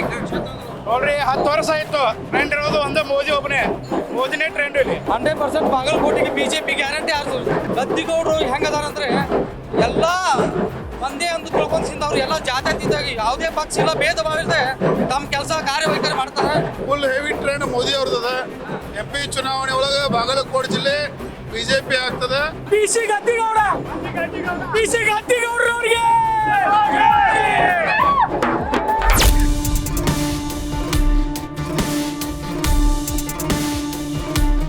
ನೋಡ್ರಿ? 10 ವರ್ಷ ಆಯ್ತು ಟ್ರೆಂಡ್ ಇರೋದು ಒಂದೇ ಮೋದಿ ಒಬ್ಬನೇ. ಮೋದಿನೇ ಟ್ರೆಂಡ್ ಇಲ್ಲಿ. 100% ಬಾಗಲಕೋಟೆಗೆ BJP ಗ್ಯಾರಂಟಿ ಆಯ್ತು. ಗದ್ದಿಗೌಡರು ಹೆಂಗದಾರಂದ್ರೆ ಎಲ್ಲ ಒಂದೇ ಒಂದು ತಿಳ್ಕೊಂಡ್ ಅವ್ರು ಎಲ್ಲ ಜಾತ್ಯತೀತಾಗಿ ಯಾವುದೇ ಪಕ್ಷ ಇಲ್ಲ, ಭೇದ ಭಾವ ಇಲ್ಲದೆ ತಮ್ಮ ಕೆಲಸ ಕಾರ್ಯವೈಖರಿ ಮಾಡ್ತಾರೆ. ಫುಲ್ ಹೆವಿ ಟ್ರೆಂಡ್ ಮೋದಿ ಅವ್ರದ್ದು. MP ಚುನಾವಣೆ ಒಳಗೆ ಬಾಗಲಕೋಟೆ ಜಿಲ್ಲೆ BJP ಆಗ್ತದೆ. PC ಗದ್ದಿಗೌಡ ಅವ್ರಿಗೆ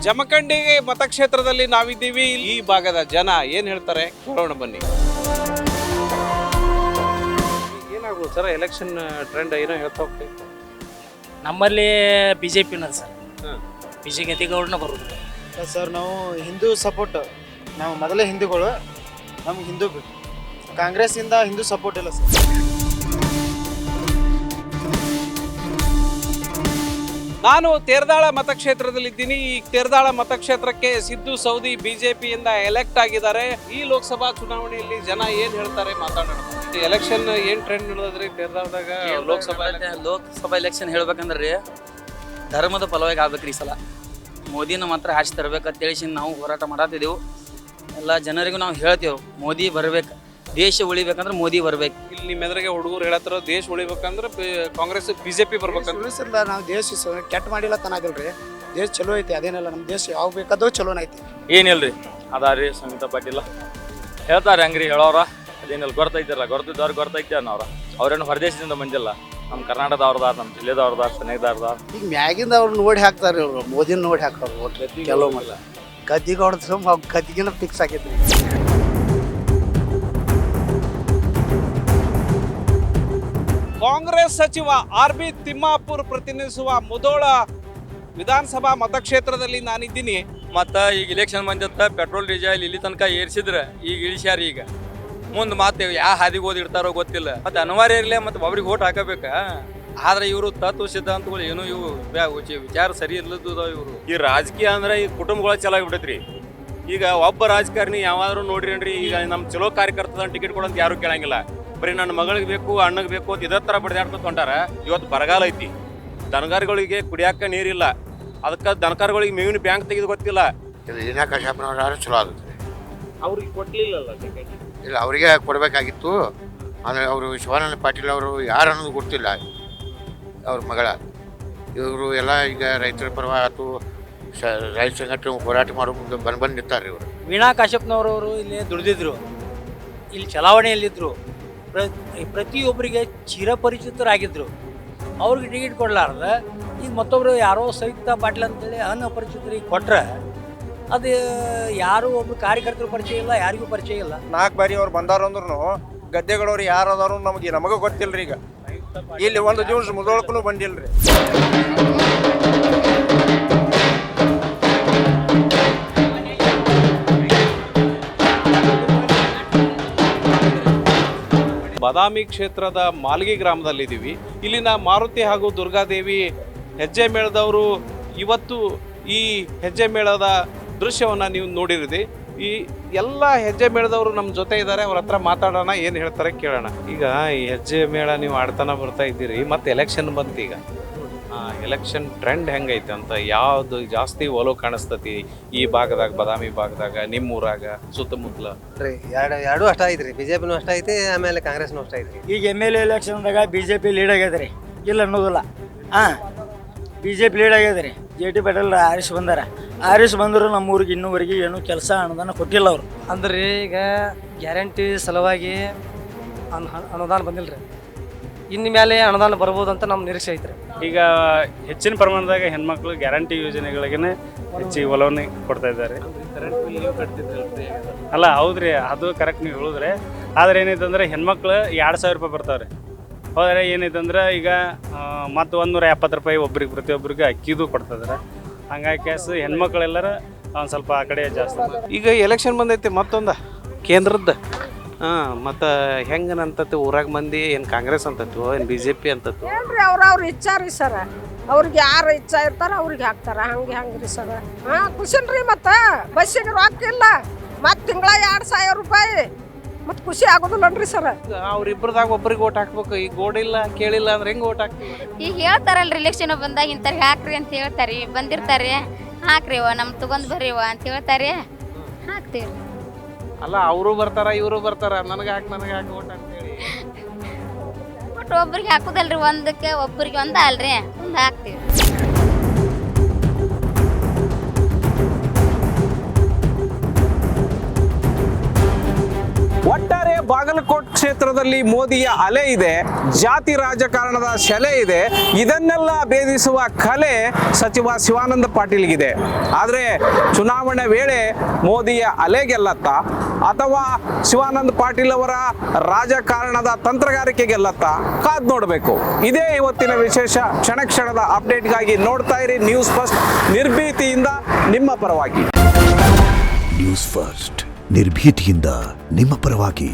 ಜಮಖಂಡಿ ಮತಕ್ಷೇತ್ರದಲ್ಲಿ ನಾವಿದ್ದೀವಿ. ಈ ಭಾಗದ ಜನ ಏನ್ ಹೇಳ್ತಾರೆ ಕೇಳೋಣ ಬನ್ನಿ. ಏನಾಗ್ಬೋದು ಸರ್ ಎಲೆಕ್ಷನ್ ಟ್ರೆಂಡ್ ಏನೋ ಹೇಳ್ತಾ ಹೋಗ್ತೀವಿ? ನಮ್ಮಲ್ಲಿ BJP ಸರ್. PC ಗದ್ದಿಗೌಡನ ಬರೋದು ಸರ್. ನಾವು ಹಿಂದೂ ಸಪೋರ್ಟ್, ನಾವು ಮೊದಲೇ ಹಿಂದೂಗಳು, ನಮ್ಗೆ ಹಿಂದೂ ಕಾಂಗ್ರೆಸ್ ಇಂದ ಹಿಂದೂ ಸಪೋರ್ಟ್ ಇಲ್ಲ ಸರ್. ನಾನು ತೇರದಾಳ ಮತಕ್ಷೇತ್ರದಲ್ಲಿದ್ದೀನಿ. ಈ ತೇರದಾಳ ಮತಕ್ಷೇತ್ರಕ್ಕೆ ಸಿದ್ದು ಸೌದಿ BJPಯಿಂದ ಎಲೆಕ್ಟ್ ಆಗಿದ್ದಾರೆ. ಈ ಲೋಕಸಭಾ ಚುನಾವಣೆಯಲ್ಲಿ ಜನ ಏನ್ ಹೇಳ್ತಾರೆ ಮಾತಾಡೋಣ. ಎಲೆಕ್ಷನ್ ಏನ್ ಟ್ರೆಂಡ್ ನಡೆದ್ರಿ ತೇರದಾಳದಾಗ? ಲೋಕಸಭಾ ಎಲೆಕ್ಷನ್ ಹೇಳ್ಬೇಕಂದ್ರೆ ಧರ್ಮದ ಫಲವಾಗಿ ಆಗ್ಬೇಕ್ರಿ ಈ ಸಲ. ಮೋದಿನ ಮಾತ್ರ ಆಚೆ ತರಬೇಕಂತ ಹೇಳಿ ನಾವು ಹೋರಾಟ ಮಾಡತ್ತಿದ್ದೆವು. ಎಲ್ಲ ಜನರಿಗೂ ನಾವು ಹೇಳ್ತೇವೆ ಮೋದಿ ಬರ್ಬೇಕು, ದೇಶ ಉಳಿಬೇಕಂದ್ರೆ ಮೋದಿ ಬರ್ಬೇಕು. ಇಲ್ಲಿ ನಿಮ್ಮ ಎದುರಿಗೆ ಹುಡುಗರು ಹೇಳತ್ತಾರ ದೇಶ ಉಳಿಬೇಕಂದ್ರೆ ಕಾಂಗ್ರೆಸ್ BJP ಬರ್ಬೇಕಂದ್ರೆ. ನಾವು ದೇಶ ಕೆಟ್ಟ ಮಾಡಿಲ್ಲ ತನಾದಿಲ್ರಿ. ದೇಶ ಚಲೋ ಐತಿ, ಅದೇನಿಲ್ಲ. ನಮ್ಮ ದೇಶ ಯಾವ ಬೇಕಾದ್ರೂ ಚಲೋನ ಐತಿ. ಏನಿಲ್ರಿ ಅದಾರಿ ಸಂಗೀತ ಪಾಟೀಲ ಹೇಳ್ತಾರೆ ಹಂಗ್ರಿ ಹೇಳೋರ. ಅದೇನಿಲ್ಲ ಗೊತ್ತೈತಿರಲ್ಲ, ಗೊತ್ತೈತೆ ಅನ್ನೋರ. ಅವ್ರೇನು ಹೊರದೇಶದಿಂದ ಬಂದಿಲ್ಲ, ನಮ್ಮ ಕರ್ನಾಟಕದವ್ರದಾರ, ನಮ್ಮ ಜಿಲ್ಲೆದವ್ರದಾರ, ಸನೇಕದವ್ರದಾರ. ಈಗ ಮ್ಯಾಗಿಂದ ಅವ್ರು ನೋಡಿ ಹಾಕ್ತಾರೆ, ಇವರು ಮೋದಿನ ನೋಡಿ ಹಾಕ್ತಾರೆ ಒಟ್ಟು ಕೆಲವು ಮಲ್ಲ. ಗದ್ದಿಗೌಡ ಗದ್ದಿಗಿನ ಫಿಕ್ಸ್ ಆಗೈತಿ. ಕಾಂಗ್ರೆಸ್ ಸಚಿವ RB ತಿಮ್ಮಾಪುರ್ ಪ್ರತಿನಿಧಿಸುವ ಮುಧೋಳ ವಿಧಾನಸಭಾ ಮತಕ್ಷೇತ್ರದಲ್ಲಿ ನಾನಿದ್ದೀನಿ. ಮತ್ತು ಈಗ ಇಲೆಕ್ಷನ್ ಬಂದಿತ್ತ ಪೆಟ್ರೋಲ್ ಡೀಸೆಲ್ ಇಲ್ಲಿ ತನಕ ಏರ್ಸಿದ್ರೆ ಈಗ ಇಳಿಸ್ಯಾರ. ಈಗ ಮುಂದೆ ಮತ್ತೆ ಯಾವ ಹಾದಿಗೆ ಓದಿರ್ತಾರೋ ಗೊತ್ತಿಲ್ಲ. ಮತ್ತೆ ಅನಿವಾರ್ಯ ಇರಲಿ, ಮತ್ತೆ ಒಬ್ರಿಗೆ ಓಟ್ ಹಾಕಬೇಕಾ? ಆದ್ರೆ ಇವರು ತತ್ವ ಸಿದ್ಧಾಂತಗಳು ಏನು ಇವು ವಿಚಾರ ಸರಿ ಇಲ್ಲದ್ದು ಇವರು. ಈ ರಾಜಕೀಯ ಅಂದ್ರೆ ಈ ಕುಟುಂಬಗಳ ಚಲೋ ಆಗ್ಬಿಟ್ಟೈತ್ರಿ. ಈಗ ಒಬ್ಬ ರಾಜಕಾರಣಿ ಯಾವಾದ್ರೂ ನೋಡ್ರಿ, ಈಗ ನಮ್ಮ ಚಲೋ ಕಾರ್ಯಕರ್ತದ ಟಿಕೆಟ್ ಕೊಡಂತ ಯಾರು ಕೇಳಂಗಿಲ್ಲ. ಬರೀ ನನ್ನ ಮಗಳಿಗೆ ಬೇಕು, ಅಣ್ಣಗೆ ಬೇಕು ಅಂತ ಇದೇ ಥರ ಬಡಿದಾಡ್ಕೊತ ಹೊಂಟಾರ. ಇವತ್ತು ಬರಗಾಲ ಐತಿ, ದನಗಾರಿಗಳಿಗೆ ಕುಡಿಯಾಕ ನೀರಿಲ್ಲ, ಅದಕ್ಕೆ ದನಕಾರಗಳಿಗೆ ಮೇವಿನ ಬ್ಯಾಂಕ್ ತೆಗೆದು ಗೊತ್ತಿಲ್ಲ. ಇದು ಕಾಶಪ್ಪನವ್ರು ಚಲೋ ಆಗುತ್ತೆ. ಅವ್ರಿಗೆ ಕೊಡ್ಲಿಲ್ಲಲ್ಲ ಟಿಕೆಟ್? ಇಲ್ಲ, ಅವರಿಗೆ ಕೊಡಬೇಕಾಗಿತ್ತು. ಆದರೆ ಅವರು ಶಿವಾನಂದ ಪಾಟೀಲ್ ಅವರು ಯಾರು ಅನ್ನೋದು ಗೊತ್ತಿಲ್ಲ. ಅವ್ರ ಮಗಳ ಇವರು ಎಲ್ಲ ಈಗ ರೈತರ ಪರವಾತು ರೈತ ಸಂಘಟನೆ ಹೋರಾಟ ಮಾಡೋ ಮುಂದೆ ಬಂದು ನಿಂತಾರೆ. ಇವರು ವೀಣಾ ಕಾಶ್ಯಪ್ನವರವರು ಇಲ್ಲಿ ದುಡಿದಿದ್ರು, ಇಲ್ಲಿ ಚಲಾವಣೆಯಲ್ಲಿದ್ದರು. ಪ್ರತಿಯೊಬ್ಬರಿಗೆ ಚಿರಪರಿಚಿತರಾಗಿದ್ದರು. ಅವ್ರಿಗೆ ಟಿಕೆಟ್ ಕೊಡಲಾರ್ದ ಈಗ ಮತ್ತೊಬ್ಬರು ಯಾರೋ ಸಂಯುಕ್ತ ಪಾಟೀಲ್ ಅಂತೇಳಿ ಅನಪರಿಚಿತರಿಗೆ ಕೊಟ್ರೆ ಅದು ಯಾರು ಒಬ್ರು ಕಾರ್ಯಕರ್ತರು ಪರಿಚಯ ಇಲ್ಲ, ಯಾರಿಗೂ ಪರಿಚಯ ಇಲ್ಲ. 4 ಬಾರಿ ಅವ್ರು ಬಂದಾರಂದ್ರೂ ಗದ್ದೆಗಳವ್ರು ಯಾರು ಅದಾರು ನಮಗೆ ಗೊತ್ತಿಲ್ಲರಿ. ಈಗ ಇಲ್ಲಿ ಒಂದು ದಿವಸ ಮುದೋಳಕ್ಕೂ ಬಂದಿಲ್ರಿ. ಬಾದಾಮಿ ಕ್ಷೇತ್ರದ ಮಾಲ್ಗಿ ಗ್ರಾಮದಲ್ಲಿದ್ದೀವಿ. ಇಲ್ಲಿನ ಮಾರುತಿ ಹಾಗೂ ದುರ್ಗಾದೇವಿ ಹೆಜ್ಜೆ ಮೇಳದವರು ಇವತ್ತು ಈ ಹೆಜ್ಜೆ ಮೇಳದ ದೃಶ್ಯವನ್ನು ನೀವು ನೋಡಿರಿರಿ. ಈ ಎಲ್ಲ ಹೆಜ್ಜೆ ಮೇಳದವರು ನಮ್ಮ ಜೊತೆ ಇದ್ದಾರೆ. ಅವ್ರ ಹತ್ರ ಮಾತಾಡೋಣ, ಏನು ಹೇಳ್ತಾರೆ ಕೇಳೋಣ. ಈಗ ಈ ಹೆಜ್ಜೆ ಮೇಳ ನೀವು ಆಡ್ತಾನ ಬರ್ತಾ ಇದ್ದೀರಿ, ಮತ್ತೆ ಎಲೆಕ್ಷನ್ ಬಂತು. ಈಗ ಎಲೆಕ್ಷನ್ ಟ್ರೆಂಡ್ ಹೆಂಗೈತೆ ಅಂತ, ಯಾವ್ದು ಜಾಸ್ತಿ ಒಲವು ಕಾಣಿಸ್ತತಿ ಈ ಭಾಗದಾಗ, ಬಾದಾಮಿ ಭಾಗದಾಗ, ನಿಮ್ಮೂರಾಗ, ಸುತ್ತಮುತ್ತಲ? ಎರಡು ಅಷ್ಟ ಐತ್ರಿ, ಬಿಜೆಪಿನೂ ಅಷ್ಟ ಐತಿ, ಆಮೇಲೆ ಕಾಂಗ್ರೆಸ್ನೂ ಅಷ್ಟ ಐತ್ರಿ. ಈಗ MLA ಎಲೆಕ್ಷನ್ದಾಗ BJP ಲೀಡ್ ಆಗ್ಯದ್ರಿ, ಇಲ್ಲ ಅನ್ನೋದಿಲ್ಲ. BJP ಲೀಡ್ ಆಗ್ಯದ್ರಿ. JT ಪಾಟೀಲ್ ಆರಿಸ್ ಬಂದರು ನಮ್ಮೂರಿಗೆ ಇನ್ನೂವರೆಗೆ ಏನು ಕೆಲಸ ಅನುದಾನ ಕೊಟ್ಟಿಲ್ಲ ಅವರು. ಅಂದ್ರೆ ಈಗ ಗ್ಯಾರಂಟಿ ಸಲುವಾಗಿ ಅನುದಾನ ಬಂದಿಲ್ಲ ರೀ, ಇನ್ನು ಮೇಲೆ ಅನುದಾನ ಬರ್ಬೋದು ಅಂತ ನಮ್ಮ ನಿರೀಕ್ಷೆ ಐತ್ರಿ. ಈಗ ಹೆಚ್ಚಿನ ಪ್ರಮಾಣದಾಗ ಹೆಣ್ಮಕ್ಳು ಗ್ಯಾರಂಟಿ ಯೋಜನೆಗಳಿಗೇ ಹೆಚ್ಚಿಗೆ ಒಲವನ್ನು ಕೊಡ್ತಾ ಇದ್ದಾರೆ. ಅಲ್ಲ ಹೌದ್ರಿ, ಅದು ಕರೆಕ್ಟ್ ನೀವು ಹೇಳಿದ್ರೆ. ಆದ್ರೆ ಏನೈತೆ ಅಂದ್ರೆ ಹೆಣ್ಮಕ್ಳು 2,000 ರೂಪಾಯಿ ಬರ್ತಾವ್ರಿ. ಹೋದರೆ ಏನೈತೆ ಅಂದ್ರೆ ಈಗ ಮತ್ತು 170 ರೂಪಾಯಿ ಒಬ್ರಿಗೆ ಪ್ರತಿಯೊಬ್ಬರಿಗೆ ಅಕ್ಕಿದು ಕೊಡ್ತಿದ್ದಾರೆ. ಹಂಗಾಗಿ ಕ್ಯಾಸ್ ಹೆಣ್ಮಕ್ಳೆಲ್ಲರ ಒಂದು ಸ್ವಲ್ಪ ಆ ಕಡೆ ಜಾಸ್ತಿ. ಈಗ ಎಲೆಕ್ಷನ್ ಬಂದೈತಿ ಮತ್ತೊಂದು ಕೇಂದ್ರದ್ದು, ಮತ್ತು ಹೆಂಗನಂತತಿ ಊರಾಗ ಮಂದಿ? ಏನು ಕಾಂಗ್ರೆಸ್ ಅಂತತ್ತು, ಏನು BJP ಅಂತತ್ತು? ಏನ್ರಿ ಅವ್ರ ಇಚ್ಛಾ ರೀ ಸರ್, ಅವ್ರಿಗೆ ಯಾರು ಇಚ್ಛಾ ಇರ್ತಾರ ಅವ್ರಿಗೆ ಹಾಕ್ತಾರ, ಹಂಗೆ ರೀ ಸರ್. ಖುಷಿಲ್ರಿ, ಮತ್ತು ಬಸ್ಸಿಗೆ ರೊಕ್ಕ ಇಲ್ಲ, ಮತ್ತು ತಿಂಗಳ 2,000 ರೂಪಾಯಿ, ಮತ್ತು ಖುಷಿ ಆಗೋದಿಲ್ಲನ್ರಿ ಸರ್. ಅವ್ರಿಬ್ರದಾಗ ಒಬ್ರಿಗೆ ಓಟ್ ಹಾಕ್ಬೇಕು, ಈಗ ಗೋಡಿಲ್ಲ ಕೇಳಿಲ್ಲ ಅಂದ್ರೆ ಹೆಂಗೆ ಓಟ್ ಹಾಕ್ತೀವಿ? ಈಗ ಹೇಳ್ತಾರಲ್ರಿ ಎಲೆಕ್ಷನ್ ಬಂದಾಗ ಇಂಥವ್ರಿಗೆ ಹಾಕ್ರಿ ಅಂತ ಹೇಳ್ತಾರೆ, ಬಂದಿರ್ತಾರೆ, ಹಾಕ್ರಿ ನಮ್ಗೆ ತಗೊಂಡ್ ಬರ್ರಿವ ಅಂತ ಹೇಳ್ತಾರೆ, ಹಾಕ್ತೀವಿ. ಅಲ್ಲ ಅವರು ಬರ್ತಾರ ಇವರು ಬರ್ತಾರ, ನನಗೆ ಹಾಕಿ ಓಟ್ ಅಂತೇಳಿ ಒಟ್ಟು ಒಬ್ರಿಗೆ ಹಾಕುದಲ್ರಿ, ಒಂದಕ್ಕೆ ಒಬ್ಬರಿಗೆ ಒಂದ ಅಲ್ರಿ, ಒಂದು ಹಾಕ್ತೀವಿ. ಒಟ್ಟಾರೆ ಬಾಗಲಕೋಟ್ ಕ್ಷೇತ್ರದಲ್ಲಿ ಮೋದಿಯ ಅಲೆ ಇದೆ, ಜಾತಿ ರಾಜಕಾರಣದ ಶೆಲೆ ಇದೆ. ಇದನ್ನೆಲ್ಲ ಭೇದಿಸುವ ಕಲೆ ಸಚಿವ ಶಿವಾನಂದ ಪಾಟೀಲ್ಗಿದೆ. ಆದರೆ ಚುನಾವಣೆ ವೇಳೆ ಮೋದಿಯ ಅಲೆ ಗೆಲ್ಲತ್ತ ಅಥವಾ ಶಿವಾನಂದ ಪಾಟೀಲ್ ಅವರ ರಾಜಕಾರಣದ ತಂತ್ರಗಾರಿಕೆ ಗೆಲ್ಲತ್ತ? ಕಾದ್ ನೋಡಬೇಕು. ಇದೇ ಇವತ್ತಿನ ವಿಶೇಷ. ಕ್ಷಣ ಕ್ಷಣದ ಅಪ್ಡೇಟ್ಗಾಗಿ ನೋಡ್ತಾ ಇರಿ ನ್ಯೂಸ್ ಫಸ್ಟ್, ನಿರ್ಭೀತಿಯಿಂದ ನಿಮ್ಮ ಪರವಾಗಿ. ನ್ಯೂಸ್ ಫಸ್ಟ್, ನಿರ್ಭೀತಿಯಿಂದ ನಿಮ್ಮ ಪರವಾಗಿ.